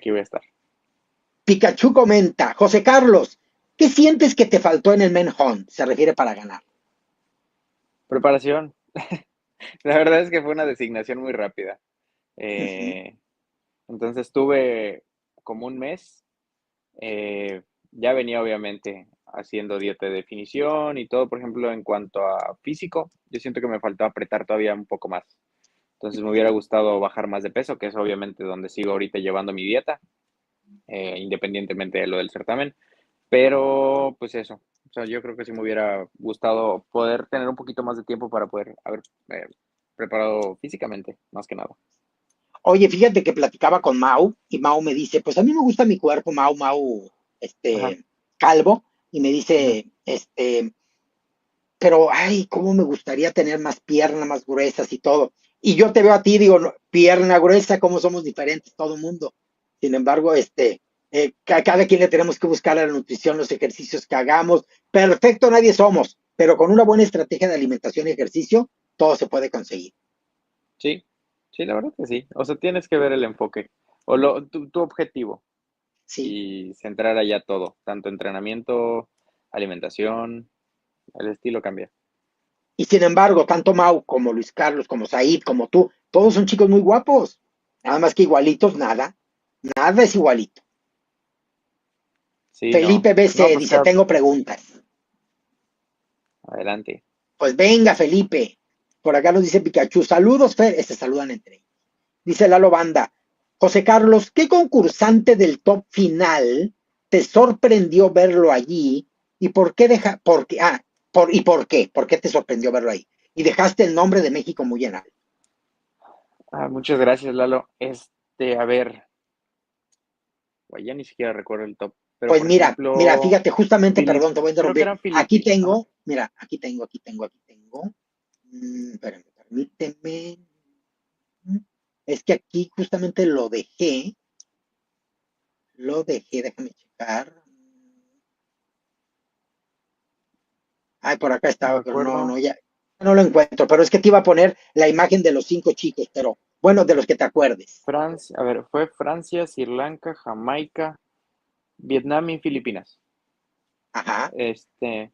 voy a estar. Pikachu comenta, José Carlos, ¿qué sientes que te faltó en el Manhunt? Se refiere para ganar. Preparación. La verdad es que fue una designación muy rápida. Ujú. Entonces tuve como un mes. Ya venía obviamente haciendo dieta de definición y todo, por ejemplo, en cuanto a físico, yo siento que me faltó apretar todavía un poco más. Entonces me hubiera gustado bajar más de peso, que es obviamente donde sigo ahorita llevando mi dieta, independientemente de lo del certamen. Pero pues eso, o sea, yo creo que sí me hubiera gustado poder tener un poquito más de tiempo para poder haber preparado físicamente, más que nada. Oye, fíjate que platicaba con Mau y Mau me dice, pues a mí me gusta mi cuerpo, Mau, Ajá, calvo, y me ajá. dice, pero ay, cómo me gustaría tener más piernas más gruesas y todo. Y yo te veo a ti, digo, no, pierna gruesa, cómo somos diferentes todo el mundo. Sin embargo, cada quien le tenemos que buscar a la nutrición, los ejercicios que hagamos. Perfecto, nadie somos, pero con una buena estrategia de alimentación y ejercicio, todo se puede conseguir. Sí, sí, la verdad que sí. O sea, tienes que ver el enfoque o tu objetivo Sí. y centrar allá todo, tanto entrenamiento, alimentación, el estilo cambia. Y sin embargo, tanto Mau como Luis Carlos, como Said, como tú, todos son chicos muy guapos. Nada más que igualitos, nada. Nada es igualito. Sí, no. Felipe No, BC pues dice, tengo preguntas. adelante. Pues venga, Felipe. Por acá nos dice Pikachu. Saludos, Fer. Se saludan entre ellos. Dice Lalo Banda. José Carlos, ¿qué concursante del top final te sorprendió verlo allí? ¿Y por qué por qué? ¿Por qué te sorprendió verlo ahí? Y dejaste el nombre de México muy en alto. Muchas gracias, Lalo. A ver, güey, ya ni siquiera recuerdo el top, pero Pues por mira, ejemplo, fíjate, justamente, Filip, perdón, te voy a creo que interrumpir. eran Aquí Filippi. Ajá. tengo, mira, aquí tengo. Espérame, permíteme. Es que aquí justamente déjame checar. Ay, por acá No me estaba, pero no, acuerdo. no, ya no lo encuentro. Pero es que te iba a poner la imagen de los 5 chicos, pero bueno, de los que te acuerdes. Francia, a ver, fue Francia, Sri Lanka, Jamaica, Vietnam y Filipinas. Ajá. Este,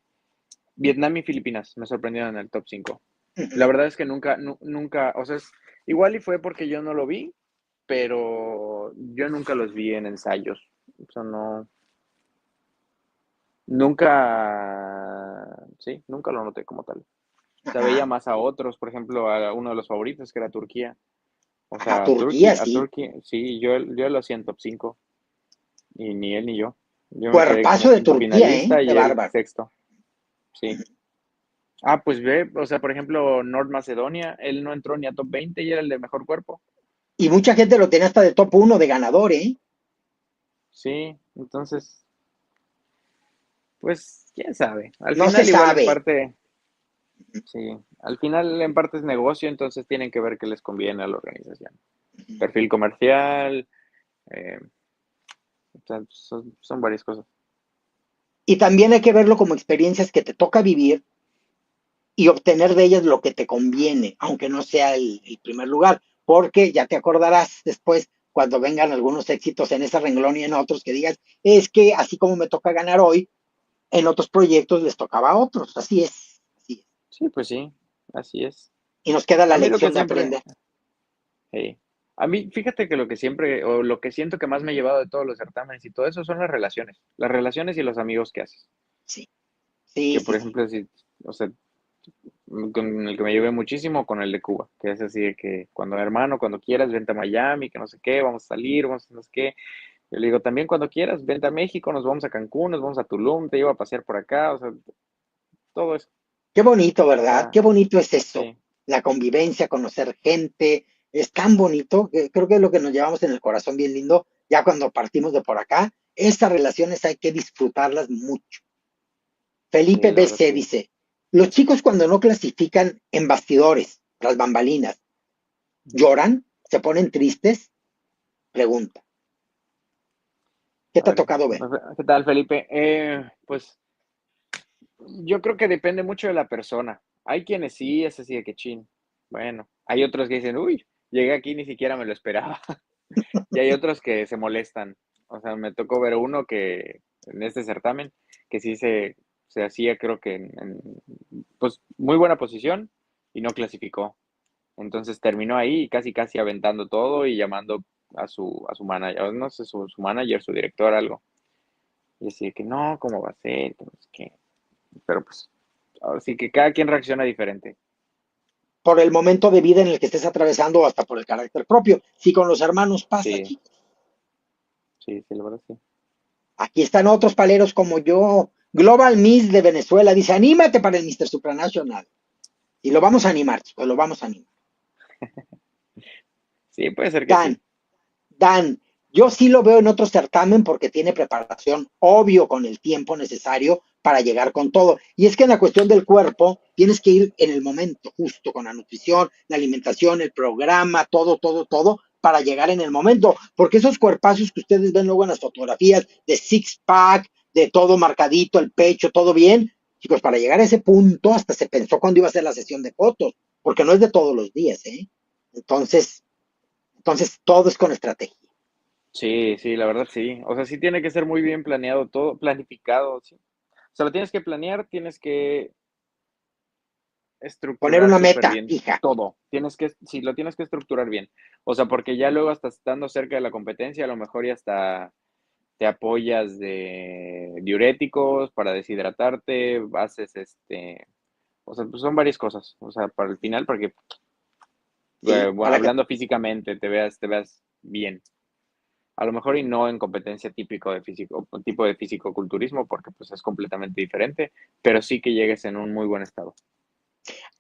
Vietnam y Filipinas me sorprendieron en el top 5. La Ujú. verdad es que nunca, o sea, igual y fue porque yo no lo vi, pero yo nunca los vi en ensayos. O sea, no, nunca lo noté como tal. O sea, veía Ajá. más a otros, por ejemplo, a uno de los favoritos que era Turquía. O Ajá, sea, Turquía, A sí. Turquía, sí, yo lo hacía en top 5 y ni él ni yo. Yo me quedé como Cuerpazo de quinto Turquía, finalista qué y él bárbaro. sexto. Sí. Pues ve, o sea, por ejemplo, North Macedonia, él no entró ni a top 20 y era el de mejor cuerpo. Y mucha gente lo tiene hasta de top 1 de ganador, ¿eh? Sí, entonces, pues, quién sabe. Al No se final, igual en sabe. parte, sí, al final en parte es negocio, entonces tienen que ver qué les conviene a la organización. Perfil comercial, eh, o sea, son varias cosas. Y también hay que verlo como experiencias que te toca vivir y obtener de ellas lo que te conviene, aunque no sea el primer lugar, porque ya te acordarás después cuando vengan algunos éxitos en ese renglón y en otros que digas, es que así como me toca ganar hoy, en otros proyectos les tocaba a otros, así es, así es. Sí, pues sí, así es. Y nos queda la A mí lo que lección de siempre, aprender. sí. A mí, fíjate que lo que siempre, o lo que siento que más me ha llevado de todos los certámenes y todo eso son las relaciones y los amigos que haces. Sí, sí, Que sí, por sí. ejemplo, si, o sea, con el que me llevé muchísimo, con el de Cuba, que es así de que cuando hermano, cuando quieras, vente a Miami, que no sé qué, vamos a salir, vamos a no sé qué. Yo le digo, también cuando quieras, vente a México, nos vamos a Cancún, nos vamos a Tulum, te llevo a pasear por acá, o sea, todo eso. Qué bonito, O ¿verdad? sea, Qué bonito es eso. sí, La convivencia, conocer gente, es tan bonito, que creo que es lo que nos llevamos en el corazón bien lindo, ya cuando partimos de por acá. Estas relaciones hay que disfrutarlas mucho. Felipe sí, la verdad BC sí. dice, los chicos cuando no clasifican en bastidores, las bambalinas, Ujú. ¿lloran? ¿Se ponen tristes? Pregunta. ¿Qué A te ha ver, tocado ver? ¿qué tal, Felipe? Pues yo creo que depende mucho de la persona. Hay quienes sí, es así de que chin. Bueno, hay otros que dicen, uy, llegué aquí, ni siquiera me lo esperaba. Y hay otros que se molestan. O sea, me tocó ver uno que en este certamen, que sí se hacía, creo que pues muy buena posición y no clasificó. Entonces terminó ahí casi casi aventando todo y llamando a su manager, no sé, su manager, su director, algo. Y así que no, ¿cómo va a ser? Que no sé qué. Pero pues, ahora sí que cada quien reacciona diferente. Por el momento de vida en el que estés atravesando o hasta por el carácter propio. Si con los hermanos pasa, Sí, chicos. sí, sí, la verdad sí. Aquí están otros paleros como yo. Global Miss de Venezuela dice, anímate para el Mr. Supranational. Y lo vamos a animar, chicos, lo vamos a animar. Sí, puede ser que Dan, sí. Dan, yo sí lo veo en otro certamen porque tiene preparación, obvio, con el tiempo necesario para llegar con todo. Y es que en la cuestión del cuerpo, tienes que ir en el momento justo, con la nutrición, la alimentación, el programa, todo, todo, todo, para llegar en el momento. Porque esos cuerpazos que ustedes ven luego en las fotografías de six-pack, de todo marcadito, el pecho, todo bien, chicos, para llegar a ese punto, hasta se pensó cuando iba a hacer la sesión de fotos, porque no es de todos los días, ¿eh? Entonces, entonces todo es con estrategia. Sí, sí, la verdad sí. O sea, sí tiene que ser muy bien planeado todo, planificado, sí. O sea, lo tienes que planear, tienes que Poner estructurar una súper meta bien fija. todo. Sí, lo tienes que estructurar bien. O sea, porque ya luego hasta estando cerca de la competencia, a lo mejor ya hasta te apoyas de diuréticos para deshidratarte, haces o sea, pues son varias cosas. O sea, para el final, porque Sí, bueno, para que, hablando físicamente, te veas bien. A lo mejor y no en competencia típico de físico, tipo de físico-culturismo, porque pues es completamente diferente, pero sí que llegues en un muy buen estado.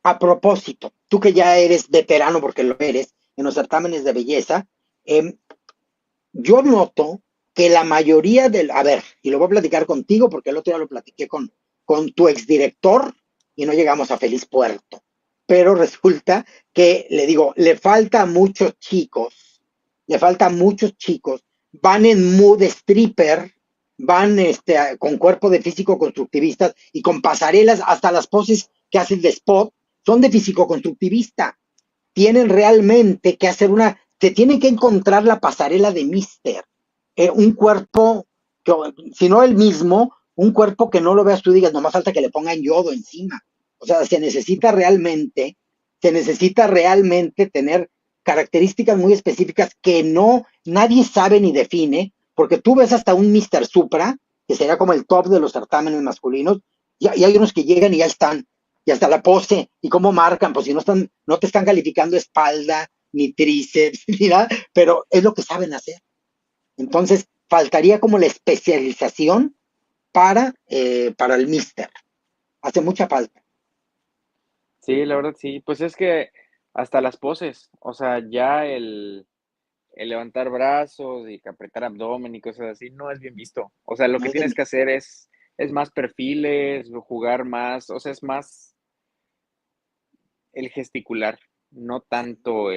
a propósito, tú que ya eres veterano, porque lo eres, en los certámenes de belleza, eh, yo noto que la mayoría del, a ver, y lo voy a platicar contigo porque el otro día lo platiqué con tu exdirector y no llegamos a feliz puerto, pero resulta que, le digo, le faltan muchos chicos, van en mood stripper, van con cuerpo de físico-constructivistas y con pasarelas, hasta las poses que hacen de spot son de físico-constructivista. Tienen realmente que hacer se tiene que encontrar la pasarela de Mister. Un cuerpo, que, si no el mismo, un cuerpo que no lo veas tú y digas, nomás falta que le pongan yodo encima. O sea, se necesita realmente tener características muy específicas que no nadie sabe ni define, porque tú ves hasta un Mister Supra, que sería como el top de los certámenes masculinos, y hay unos que llegan y ya están, y hasta la pose, y cómo marcan, pues si no te están calificando espalda, ni tríceps, ni nada, pero es lo que saben hacer. Entonces, faltaría como la especialización para el Mister. Hace mucha falta. Sí, la verdad sí, pues es que hasta las poses, o sea, ya el levantar brazos y que apretar abdomen y cosas así no es bien visto. O sea, lo No que es de tienes que hacer es más perfiles, jugar más, o sea, es más el gesticular, no tanto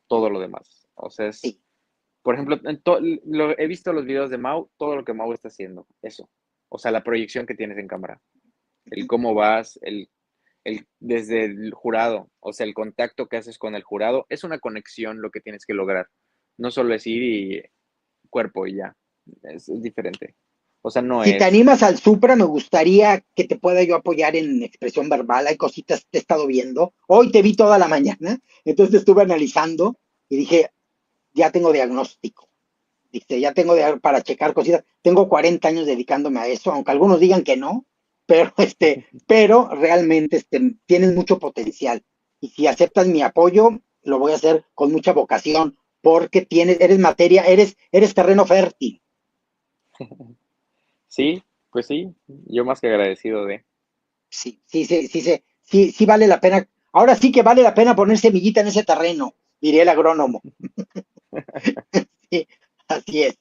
todo lo demás. O sea, sí. por ejemplo, he visto los videos de Mau, todo lo que Mau está haciendo, eso. O sea, la proyección que tienes en cámara, el cómo vas, desde el jurado, o sea, el contacto que haces con el jurado, es una conexión lo que tienes que lograr. No solo es ir y cuerpo y ya, es diferente. O sea, no Si te es. animas al Supra, me gustaría que te pueda yo apoyar en expresión verbal. Hay cositas que he estado viendo. Hoy te vi toda la mañana, entonces estuve analizando y dije, ya tengo diagnóstico. Dice, ya tengo para checar cositas. Tengo 40 años dedicándome a eso, aunque algunos digan que no, pero pero realmente tienes mucho potencial. Y si aceptas mi apoyo, lo voy a hacer con mucha vocación, porque eres materia, eres terreno fértil. Sí, pues sí, yo más que agradecido de. Sí, sí, sí, sí, sí, sí, sí vale la pena. Ahora sí que vale la pena poner semillita en ese terreno, diría el agrónomo. Sí, así es.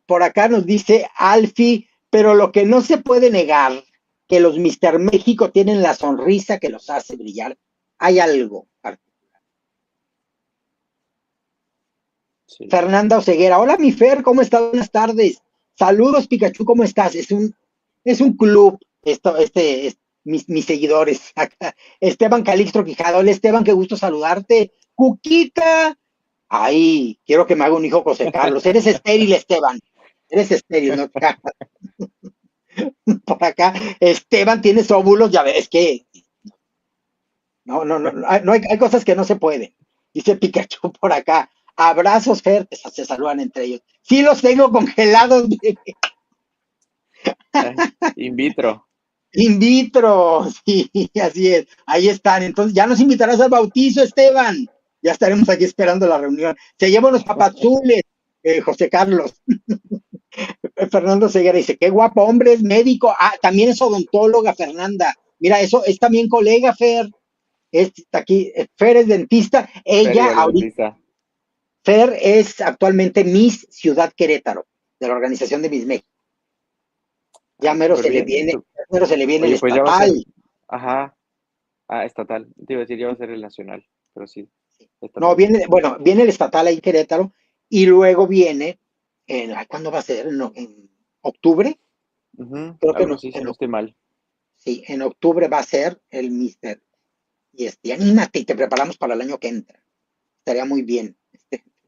Por acá nos dice Alfie, pero lo que no se puede negar, que los Mister México tienen la sonrisa que los hace brillar. Hay algo. Sí. Fernanda Oseguera, hola mi Fer, ¿cómo estás? Buenas tardes. Saludos Pikachu, ¿cómo estás? Es un club, mis seguidores. Acá. Esteban Calixto Quijada, hola Esteban, qué gusto saludarte. Cuquita, ay, quiero que me haga un hijo José Carlos. Eres estéril, Esteban. Eres estéril, no te hagas. Por acá, Esteban, tienes óvulos, ya ves que no, no, no, no hay cosas que no se pueden. Dice Pikachu por acá. Abrazos, Fer, se saludan entre ellos. Sí los tengo congelados, In vitro. in vitro. Sí, así es. Ahí están. Entonces, ya nos invitarás al bautizo, Esteban. Ya estaremos aquí esperando la reunión. Se llevan los papazules, José Carlos. Fernando Seguera dice, qué guapo, hombre, es médico. Ah, también es odontóloga, Fernanda. Mira, eso es también colega, Fer. Aquí, Fer es dentista. Feria Ella el ahorita, dentista. Fer es actualmente Miss Ciudad Querétaro, de la organización de Miss México. Ya Ah, mero súper se le bien. viene, ya mero se le viene el Oye, pues ya va a estatal. ser. Ajá. Ah, estatal. Te iba a decir, ya va a ser el nacional. Pero sí, No, estatal. viene el estatal ahí en Querétaro y luego viene, ¿cuándo va a ser? No, ¿en octubre? Ujú, Creo que algo no, así, si no estoy mal. sí, en octubre va a ser el Mister. Y anímate y te preparamos para el año que entra. Estaría muy bien.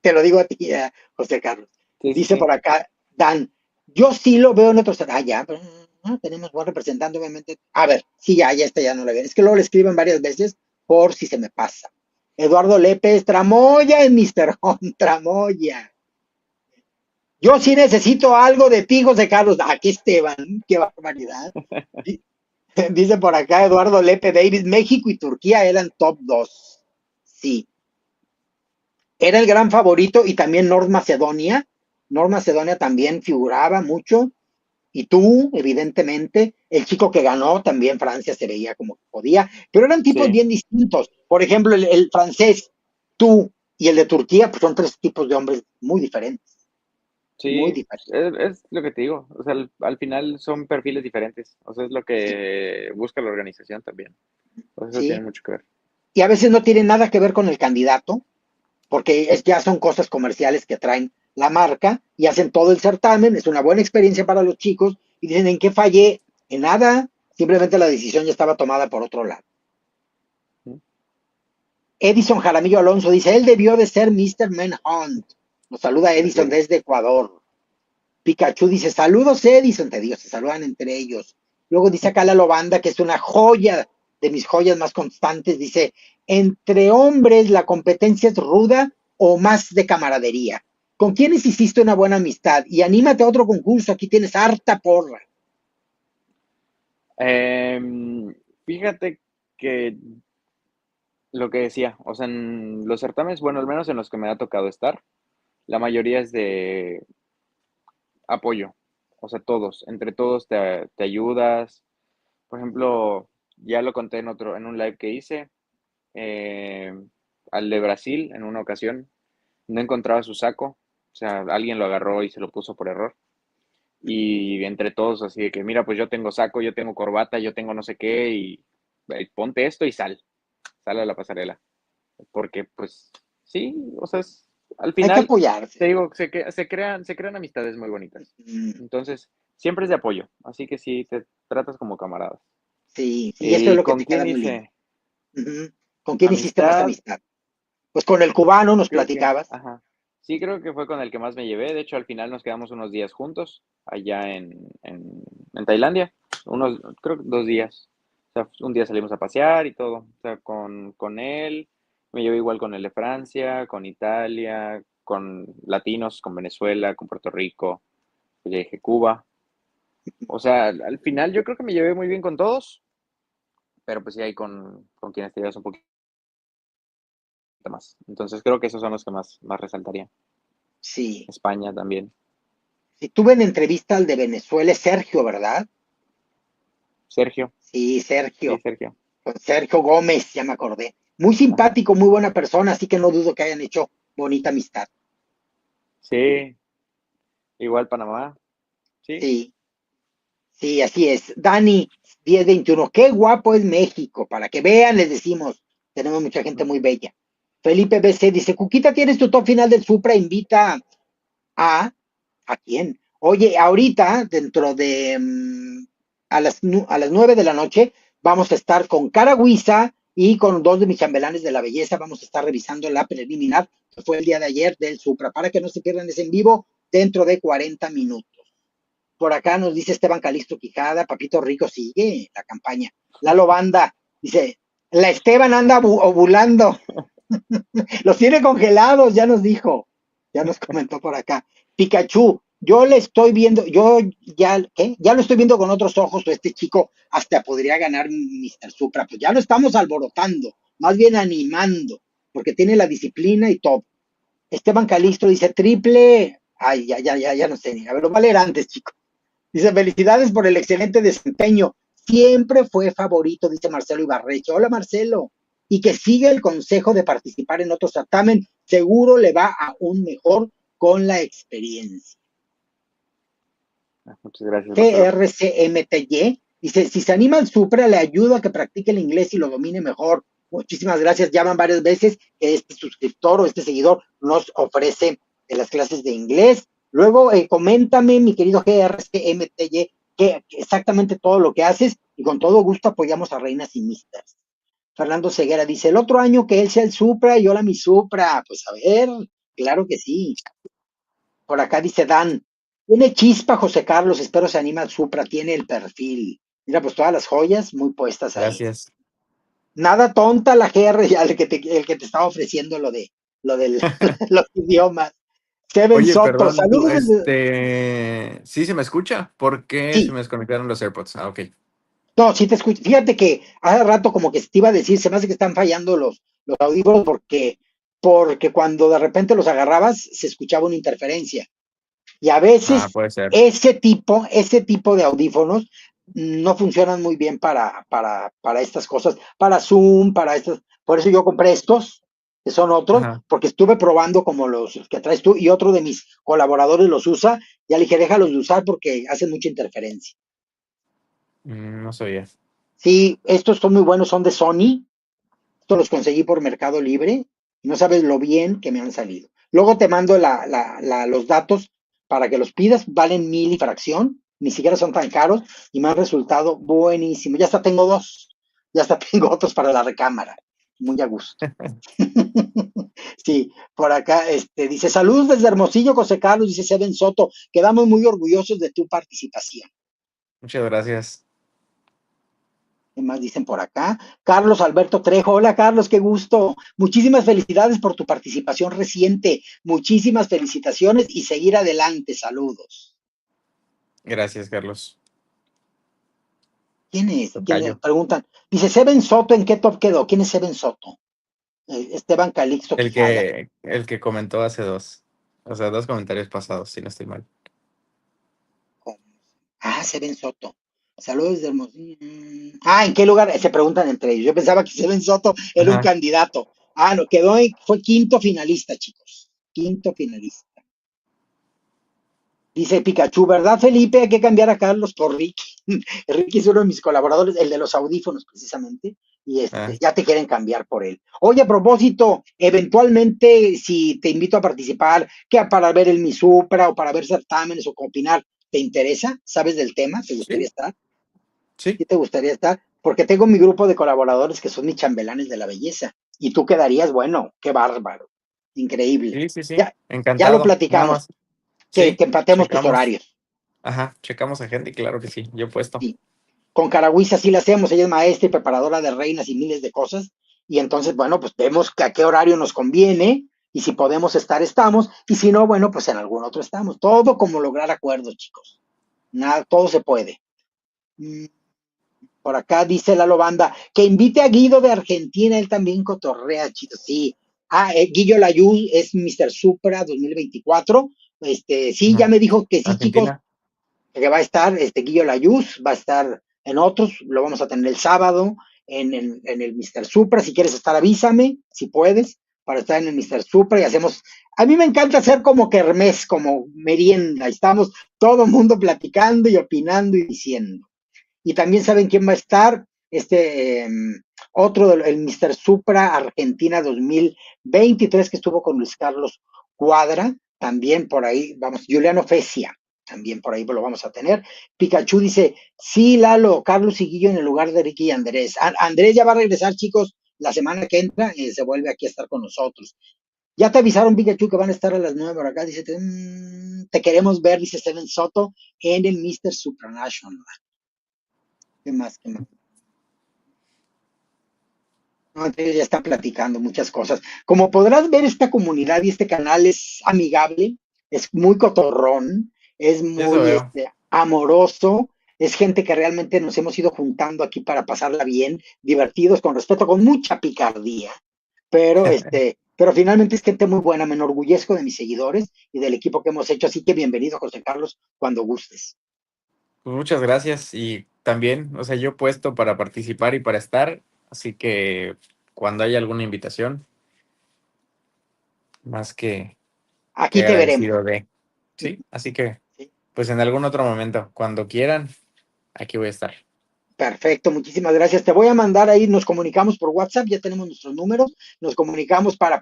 Te lo digo a ti, José Carlos. Sí, sí, Dice sí. por acá, Dan, yo sí lo veo en otros. Ah, ya, pero no tenemos buen representante, obviamente. A ver, sí, ya no lo ven. Es que luego le escriben varias veces por si se me pasa. Eduardo Lépez, Tramoya en Mr. Home, Tramoya. Yo sí necesito algo de ti, José Carlos. Aquí Esteban, qué barbaridad. Dice por acá Eduardo Lepe Davis, México y Turquía eran top 2. Sí, era el gran favorito y también North Macedonia. North Macedonia también figuraba mucho. Y tú, evidentemente, el chico que ganó también Francia se veía como que podía, pero eran tipos Sí, bien distintos. Por ejemplo, el francés, tú y el de Turquía, pues son tres tipos de hombres muy diferentes, muy sí. diferentes. Es lo que te digo. O sea, al final son perfiles diferentes. O sea, es lo Sí, que busca la organización también. O sea, eso tiene sí. mucho que ver. Y a veces no tiene nada que ver con el candidato, porque ya son cosas comerciales que traen la marca y hacen todo el certamen, es una buena experiencia para los chicos y dicen, ¿en qué fallé? En nada, simplemente la decisión ya estaba tomada por otro lado. ¿Mm? Edison Jaramillo Alonso dice, él debió de ser Mr. Manhunt. Nos saluda Así Edison es. desde Ecuador. Pikachu dice, saludos Edison, te digo, se saludan entre ellos. Luego dice acá la Lobanda, que es una joya de mis joyas más constantes, dice, entre hombres la competencia es ruda o más de camaradería. ¿Con quiénes hiciste una buena amistad? Y anímate a otro concurso, aquí tienes harta porra. Fíjate que lo que decía, o sea, en los certámenes, bueno, al menos en los que me ha tocado estar, la mayoría es de apoyo. O sea, todos, entre todos te ayudas. Por ejemplo, ya lo conté en un live que hice, eh, al de Brasil, en una ocasión, no encontraba su saco. O sea, alguien lo agarró y se lo puso por error. Y entre todos, así de que, mira, pues yo tengo saco, yo tengo corbata, yo tengo no sé qué, y ponte esto y sal a la pasarela. Porque, pues, sí, o sea, al Hay que final, te apoyarse. digo, se crean amistades muy bonitas. Mm, Entonces, siempre es de apoyo, así que sí, te tratas como camaradas. sí, sí, eso es ¿Y lo que con te quién queda muy lindo. hice Ujú. ¿Con quién hiciste más amistad? amistad? Pues con el cubano nos Creo que, platicabas. ajá. Sí, creo que fue con el que más me llevé. De hecho, al final nos quedamos unos días juntos allá en Tailandia. Creo que 2 días. O sea, un día salimos a pasear y todo. O sea, con él. Me llevé igual con el de Francia, con Italia, con latinos, con Venezuela, con Puerto Rico. Pues ya dije Cuba. O sea, al final yo creo que me llevé muy bien con todos. Pero pues sí hay con quienes te llevas un poquito más. Entonces creo que esos son los que más resaltaría. Sí. España también. Si tuve en entrevista al de Venezuela, es Sergio, ¿verdad? Sergio. Sí, Sí, Sergio. Sergio. Con Sergio Gómez, ya me acordé. Muy Ajá. simpático, muy buena persona, así que no dudo que hayan hecho bonita amistad. Sí, igual Panamá. Sí. Sí, sí, así es. Dani, 1021, qué guapo es México. Para que vean, les decimos, tenemos mucha gente muy bella. Felipe BC dice, Cuquita, ¿tienes tu top final del Supra? Invita a... ¿A quién? Oye, ahorita, dentro de a las 9 de la noche, vamos a estar con Caragüiza y con dos de mis chambelanes de la belleza. Vamos a estar revisando la preliminar, que fue el día de ayer del Supra, para que no se pierdan ese en vivo dentro de 40 minutos. Por acá nos dice Esteban Calixto Quijada, Papito Rico sigue la campaña. Lalo Banda dice, la Esteban anda ovulando, los tiene congelados, ya nos dijo, ya nos comentó por acá. Pikachu, yo le estoy viendo, yo ya, ¿qué? Ya lo estoy viendo con otros ojos, este chico hasta podría ganar Mr. Supra, pues ya lo estamos alborotando, más bien animando, porque tiene la disciplina y todo. Esteban Calixto dice triple, ay, ya no sé, a ver, lo va a leer antes, chico. Dice, felicidades por el excelente desempeño. Siempre fue favorito, dice Marcelo Ibarreche. Hola, Marcelo. Y que siga el consejo de participar en otro certamen. Seguro le va aún mejor con la experiencia. Muchas gracias, Marcelo. GRCMTY dice, si se anima al Supra, le ayudo a que practique el inglés y lo domine mejor. Muchísimas gracias. Ya van varias veces que este suscriptor o este seguidor nos ofrece las clases de inglés. Luego, coméntame, mi querido GRCMTY, que exactamente todo lo que haces y con todo gusto apoyamos a Reinas y Misters. Fernando Ceguera dice, el otro año que él sea el Supra y hola mi Supra. Pues a ver, claro que sí. Por acá dice Dan, tiene chispa José Carlos, espero se anima al Supra, tiene el perfil. Mira, pues todas las joyas muy puestas ahí. Gracias. Nada tonta la GR, ya el que te estaba ofreciendo lo del, los idiomas. Seven Oye, Soto, perdón, tú, saludos desde... ¿sí se me escucha? ¿Por qué se Sí, me desconectaron los AirPods? Ah, ok. no, sí te escucho. Fíjate que hace rato como que te iba a decir, se me hace que están fallando los audífonos porque cuando de repente los agarrabas se escuchaba una interferencia. Y a Ah, veces puede ser. ese tipo de audífonos no funcionan muy bien para estas cosas, para Zoom, para estas. Por eso yo compré estos, que son otros, Ajá. porque estuve probando como los que traes tú y otro de mis colaboradores los usa. Ya le dije, déjalos de usar porque hacen mucha interferencia. No sabía. Sí, estos son muy buenos, son de Sony. Estos los conseguí por Mercado Libre y no sabes lo bien que me han salido. Luego te mando los datos para que los pidas, valen 1,000 y fracción, ni siquiera son tan caros y me han resultado buenísimos. Ya hasta tengo dos, ya hasta tengo otros para la recámara, muy a gusto. Sí, por acá dice, saludos desde Hermosillo, José Carlos, dice Seven Soto, quedamos muy orgullosos de tu participación. Muchas gracias. ¿Qué más dicen por acá? Carlos Alberto Trejo. Hola, Carlos, qué gusto. Muchísimas felicidades por tu participación reciente. Muchísimas felicitaciones y seguir adelante. Saludos. Gracias, Carlos. ¿Quién es? ¿Quién le Tocayo. preguntan? Dice Seven Soto, ¿en qué top quedó? ¿Quién es Seven Soto? Esteban Calixto Quijada. El que comentó hace dos. O sea, dos comentarios pasados, si no estoy mal. Ah, Seven Soto. Saludos de Hermosillo. Ah, ¿en qué lugar? Se preguntan entre ellos. Yo pensaba que Seven Soto era un Ajá. candidato. Ah, no, fue quinto finalista, chicos. Quinto finalista. Dice Pikachu, ¿verdad, Felipe? Hay que cambiar a Carlos por Ricky. Ricky es uno de mis colaboradores, el de los audífonos, precisamente. Y Ah, ya te quieren cambiar por él. Oye, a propósito, eventualmente, si te invito a participar, que para ver el Misupra o para ver certámenes o opinar, ¿te interesa? ¿Sabes del tema? ¿Te gustaría sí, estar? sí. ¿Sí te gustaría estar? Porque tengo mi grupo de colaboradores que son mis chambelanes de la belleza. Y tú quedarías, bueno, qué bárbaro. increíble. Sí, sí, sí. Ya, ya lo Encantado. Nada platicamos, más. que Sí, empatemos tus checamos. horarios. Ajá, checamos a gente y claro que sí. Yo he puesto. Sí. Con Carahuisa sí la hacemos, ella es maestra y preparadora de reinas y miles de cosas. Y entonces, bueno, pues vemos que a qué horario nos conviene y si podemos estar, estamos. Y si no, bueno, pues en algún otro estamos. Todo como lograr acuerdos, chicos. Nada, todo se puede. Mm, Por acá dice Lalo Banda que invite a Guido de Argentina, él también cotorrea, chicos. Sí. Guillo Layú es Mr. Supra 2024. Sí, ya Ujú. me dijo que sí, chicos, Argentina. que va a estar Guillo Layuz, va a estar en otros, lo vamos a tener el sábado en el Mr. Supra, si quieres estar avísame, si puedes, para estar en el Mr. Supra y hacemos, a mí me encanta hacer como kermés, como merienda, estamos todo el mundo platicando y opinando y diciendo. Y también saben quién va a estar, otro del Mr. Supra Argentina 2023 que estuvo con Luis Carlos Cuadra, también por ahí, vamos, Juliano Fesia, también por ahí lo vamos a tener. Pikachu dice, sí, Lalo, Carlos y Guillo en el lugar de Ricky y Andrés. Andrés ya va a regresar, chicos, la semana que entra, se vuelve aquí a estar con nosotros. Ya te avisaron, Pikachu, que van a estar a las 9 por acá. Dice, te queremos ver, dice Steven Soto, en el Mr. Supranational. ¿Qué más? ¿Qué más? No, entonces ya está platicando muchas cosas. Como podrás ver, esta comunidad y este canal es amigable, es muy cotorrón, es Eso muy veo. amoroso, es gente que realmente nos hemos ido juntando aquí para pasarla bien, divertidos, con respeto, con mucha picardía, pero finalmente es gente muy buena, me enorgullezco de mis seguidores y del equipo que hemos hecho, así que bienvenido, José Carlos, cuando gustes. Pues muchas gracias y también, o sea, yo he puesto para participar y para estar, así que cuando haya alguna invitación, más que Aquí te veremos. agradecido de, sí, así que ¿Sí? pues en algún otro momento, cuando quieran, aquí voy a estar. Perfecto, muchísimas gracias. Te voy a mandar ahí, nos comunicamos por WhatsApp, ya tenemos nuestros números, nos comunicamos para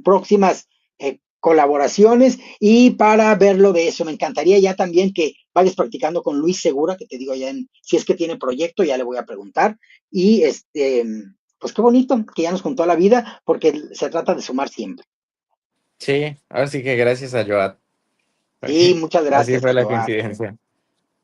próximas colaboraciones y para verlo de eso. Me encantaría ya también que vayas practicando con Luis Segura, que te digo ya si es que tiene proyecto, ya le voy a preguntar. Y pues qué bonito que ya nos contó la vida, porque se trata de sumar siempre. Sí, ahora sí que gracias a Joat, Sí, porque muchas así gracias a fue la Joao. coincidencia.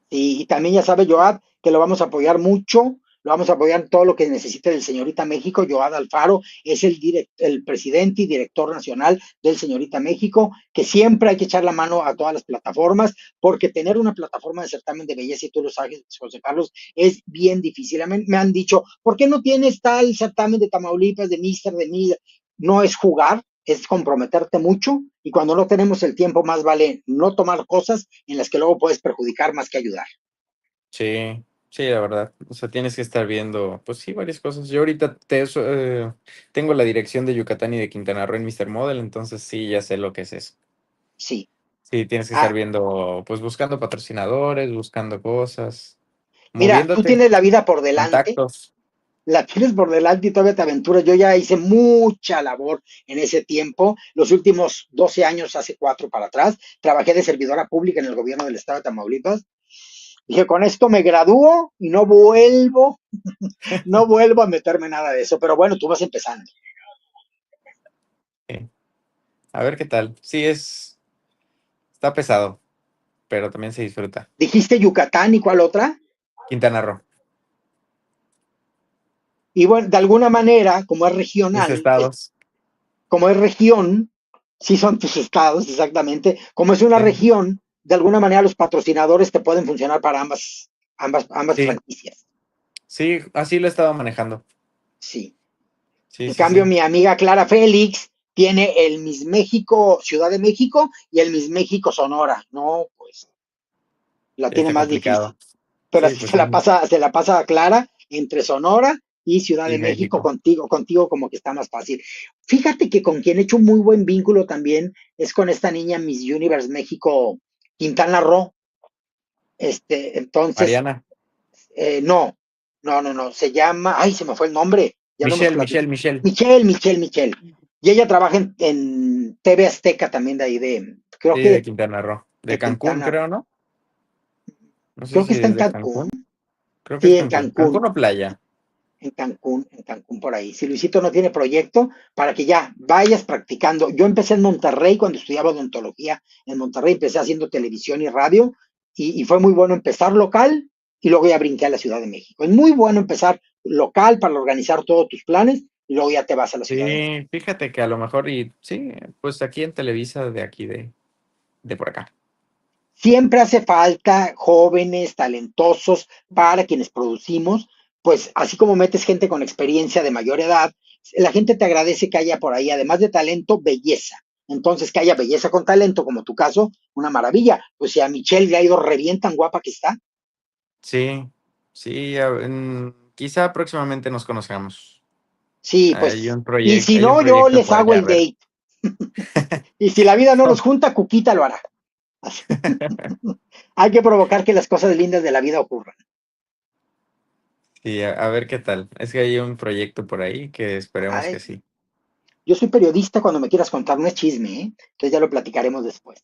Y también ya sabe Joad que lo vamos a apoyar mucho, lo vamos a apoyar en todo lo que necesite del Señorita México. Joad Alfaro es el presidente y director nacional del Señorita México, que siempre hay que echar la mano a todas las plataformas, porque tener una plataforma de certamen de belleza, y tú lo sabes, José Carlos, es bien difícil. Me han dicho, ¿por qué no tienes tal certamen de Tamaulipas, de Mister, de Mida? No es jugar, es comprometerte mucho y cuando no tenemos el tiempo más vale no tomar cosas en las que luego puedes perjudicar más que ayudar. Sí, sí, la verdad. O sea, tienes que estar viendo, pues sí, varias cosas. Yo ahorita tengo la dirección de Yucatán y de Quintana Roo en Mr. Model, entonces sí, ya sé lo que es eso. Sí. Sí, tienes que estar Ah, viendo, pues buscando patrocinadores, buscando cosas, mira, tú moviéndote, tienes la vida por delante, contactos. la tienes por delante y todavía te aventuras. Yo ya hice mucha labor en ese tiempo. Los últimos 12 años, hace 4 para atrás, trabajé de servidora pública en el gobierno del estado de Tamaulipas. Dije, con esto me gradúo y no vuelvo a meterme nada de eso. Pero bueno, tú vas empezando. Sí. A ver qué tal. Sí, está pesado, pero también se disfruta. Dijiste Yucatán y cuál otra. Quintana Roo, Y bueno, de alguna manera, mis estados. como es región, sí son tus estados, exactamente. Como es una Sí, región, de alguna manera los patrocinadores te pueden funcionar para ambas sí, franquicias. sí, así lo he estado manejando. Sí. Sí, En sí, cambio, sí. mi amiga Clara Félix tiene el Miss México Ciudad de México y el Miss México Sonora. No, pues la Ya tiene está más difícil. complicado. Pero Sí, así pues sí. se la pasa a Clara entre Sonora y Ciudad de Y México México. contigo como que está más fácil. Fíjate que con quien he hecho un muy buen vínculo también es con esta niña Miss Universe México, Quintana Roo. Entonces, Mariana. no, se llama, ay, se me fue el nombre, ya lo hemos Michelle, platicado. Michelle. Michelle. Y ella trabaja en TV Azteca también de ahí creo Sí, de que Quintana Roo. De de Cancún, Quintana, creo, ¿no? No sé creo que si está es en de Cancún, Cancún. Creo que es sí, en Cancún. Cancún. ¿Cancún o playa? En Cancún por ahí. Si Luisito no tiene proyecto, para que ya vayas practicando. Yo empecé en Monterrey cuando estudiaba odontología. En Monterrey empecé haciendo televisión y radio y fue muy bueno empezar local y luego ya brinqué a la Ciudad de México. Es muy bueno empezar local para organizar todos tus planes y luego ya te vas a la Ciudad de México. Sí, fíjate que a lo mejor, y sí, pues aquí en Televisa de aquí de por acá. Siempre hace falta jóvenes, talentosos, para quienes producimos, pues así como metes gente con experiencia de mayor edad, la gente te agradece que haya por ahí, además de talento, belleza. Entonces, que haya belleza con talento, como tu caso, una maravilla. Pues si a Michelle le ha ido re bien tan guapa que está, Sí, sí, quizá próximamente nos conozcamos. sí, pues, y si Hay un no, yo proyecto les por hago allá, a el ver. date. Y si la vida no los junta, Cuquita lo hará. Así. Hay que provocar que las cosas lindas de la vida ocurran. Sí, a ver qué tal. Es que hay un proyecto por ahí que esperemos Ay, que sí. yo soy periodista cuando me quieras contar, no es chisme, ¿eh? Entonces ya lo platicaremos después.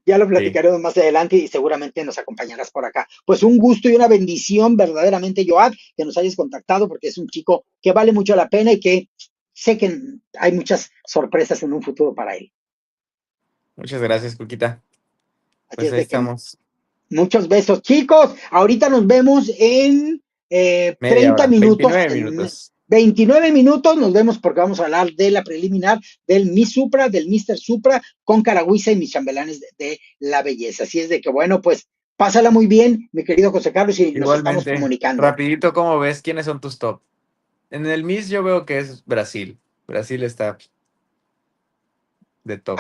Ya lo Sí, platicaremos más adelante y seguramente nos acompañarás por acá. Pues un gusto y una bendición verdaderamente, Joab, que nos hayas contactado porque es un chico que vale mucho la pena y que sé que hay muchas sorpresas en un futuro para él. muchas gracias, Cuquita. Así Pues es ahí de que estamos. muchos besos, chicos. Ahorita nos vemos en Media 30 hora, minutos, 29 en minutos. 29 minutos nos vemos porque vamos a hablar de la preliminar del Miss Supra, del Mister Supra, con Caragüiza y mis chambelanes de la belleza. Así es de que, bueno, pues pásala muy bien, mi querido José Carlos, y nos estamos Igualmente, comunicando. rapidito, ¿cómo ves? ¿Quiénes son tus top? En el Miss yo veo que es Brasil. Brasil está de top.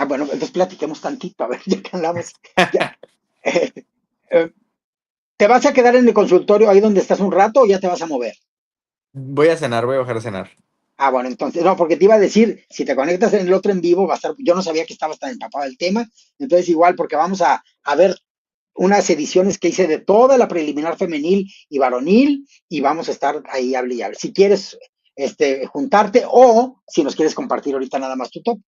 Bueno, entonces platiquemos tantito, a ver, ya que hablamos, ya. eh, eh, ¿Te vas a quedar en el consultorio ahí donde estás un rato o ya te vas a mover? Voy a cenar, voy a bajar a cenar. Bueno, entonces, no, porque te iba a decir, si te conectas en el otro en vivo, va a estar, yo no sabía que estabas tan empapado del tema, entonces igual, porque vamos a ver unas ediciones que hice de toda la preliminar femenil y varonil, y vamos a estar ahí, hable y hable. Si quieres, juntarte, o si nos quieres compartir ahorita nada más tu top.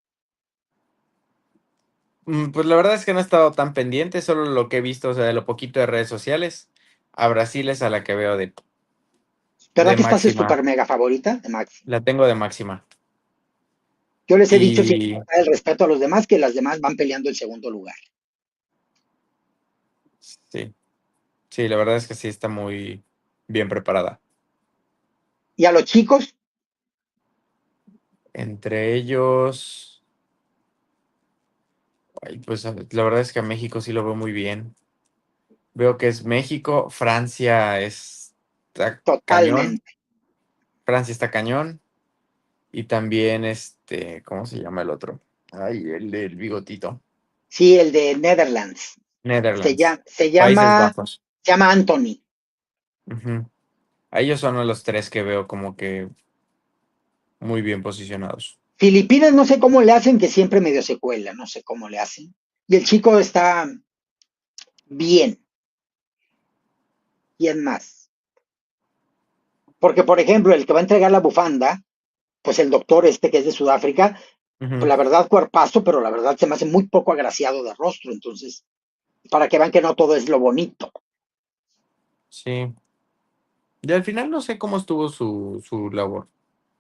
Pues la verdad es que no he estado tan pendiente, solo lo que he visto, o sea, de lo poquito de redes sociales. A Brasil es a la que veo ¿Verdad de que estás en máxima. super mega favorita de Max? La tengo de máxima. Yo les he dicho, sin Y faltar el respeto a los demás, que las demás van peleando el segundo lugar. sí, sí, la verdad es que sí está muy bien preparada. Y a los chicos, Entre ellos, ay, pues la verdad es que a México sí lo veo muy bien. Veo que es México, Francia está cañón, totalmente. Francia está cañón. Y también ¿cómo se llama el otro? Ay, el del bigotito. Sí, el de Netherlands. Se Netherlands. llama, se Países llama, Bajos. se llama Anthony. Ujú. A ellos son los tres que veo como que muy bien posicionados. Filipinas no sé cómo le hacen, que siempre medio se cuela, no sé cómo le hacen. Y el chico está bien, bien más. Porque, por ejemplo, el que va a entregar la bufanda, pues el doctor este que es de Sudáfrica, pues Ujú. la verdad cuerpazo, pero la verdad se me hace muy poco agraciado de rostro. Entonces, para que vean que no todo es lo bonito. Sí. Y al final no sé cómo estuvo su labor,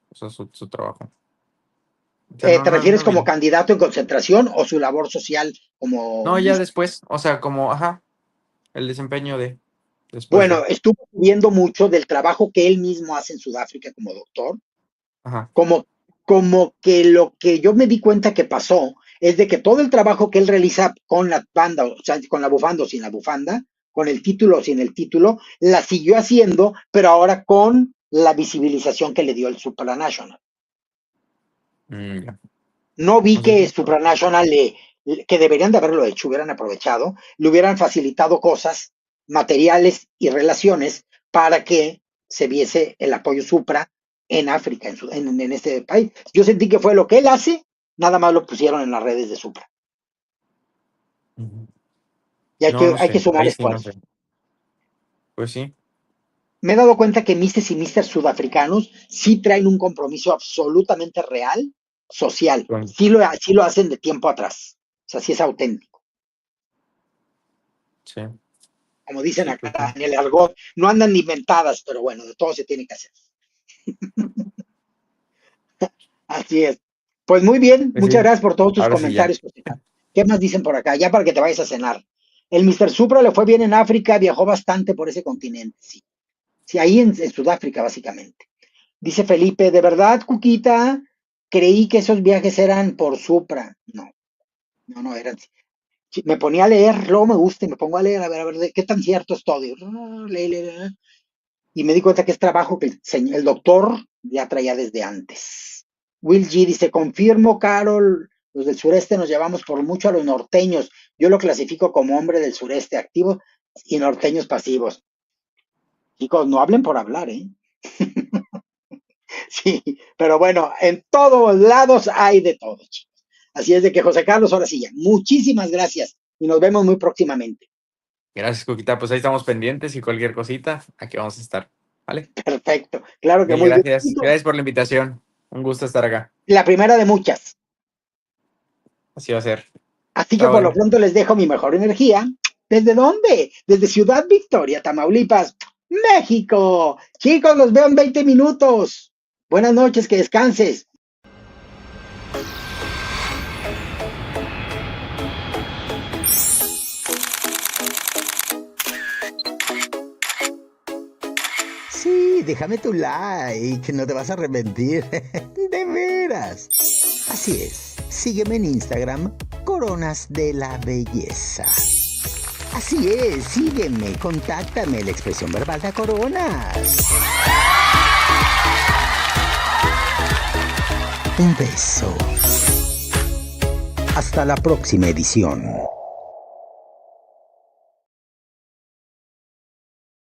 o sea, su trabajo. O sea, ¿Te no refieres como vi. candidato en concentración o su labor social como No, ya Miss? después, o sea, como, ajá, el desempeño de después de. Bueno, estuvo viendo mucho del trabajo que él mismo hace en Sudáfrica como doctor, Ajá. como, como que lo que yo me di cuenta que pasó es de que todo el trabajo que él realiza con la banda, o sea, con la bufanda o sin la bufanda, con el título o sin el título, la siguió haciendo, pero ahora con la visibilización que le dio el Supranational. Ya. No vi O sea, que sí, Supranational que deberían de haberlo hecho, hubieran aprovechado, le hubieran facilitado cosas, materiales y relaciones para que se viese el apoyo Supra en África, en este país. Yo sentí que fue lo que él hace, nada más lo pusieron en las redes de Supra. ujú. Y No, no hay que sé, sumar ahí sí no sé. esfuerzos. Pues sí, Me he dado cuenta que Mrs. y Mr. sudafricanos sí traen un compromiso absolutamente real, social. con- Sí lo hacen de tiempo atrás. O sea, sí es auténtico. sí. como dicen Sí, pues sí. acá en el argot, no andan inventadas, pero bueno, de todo se tiene que hacer. Así es. Pues muy bien, Pues muchas sí, gracias por todos tus ahora sí ya. comentarios, José Carlos. ¿Qué más dicen por acá? Ya para que te vayas a cenar. El Mr. Supra le fue bien en África, viajó bastante por ese continente, sí. Sí, ahí en Sudáfrica, básicamente. Dice Felipe, ¿de verdad, Cuquita? Creí que esos viajes eran por Supra. No, no eran. Sí, me ponía a leer, luego me gusta y me pongo a ver, qué tan cierto es todo. Y me di cuenta que es trabajo que el doctor ya traía desde antes. Will G dice, confirmo, Carol, los del sureste nos llevamos por mucho a los norteños. Yo lo clasifico como hombre del sureste activo y norteños pasivos. Chicos, no hablen por hablar, ¿eh? Sí, pero bueno, en todos lados hay de todo, chicos. Así es de que José Carlos, ahora sí ya, muchísimas gracias y nos vemos muy próximamente. Gracias, Coquita. Pues ahí estamos pendientes y cualquier cosita, aquí vamos a estar. ¿Vale? Perfecto, claro que Mil muy bien. gracias. Gracias por la invitación. Un gusto estar acá. La primera de muchas. Así va a ser. Así que Chao, por lo Edu. pronto les dejo mi mejor energía. ¿Desde dónde? Desde Ciudad Victoria, Tamaulipas, México. Chicos, los veo en 20 minutos. Buenas noches, que descanses. Sí, déjame tu like, no te vas a arrepentir. De veras. Así es, sígueme en Instagram, Coronas de la Belleza. Así es, sígueme, contáctame, la expresión verbal de Coronas. Un beso. Hasta la próxima edición.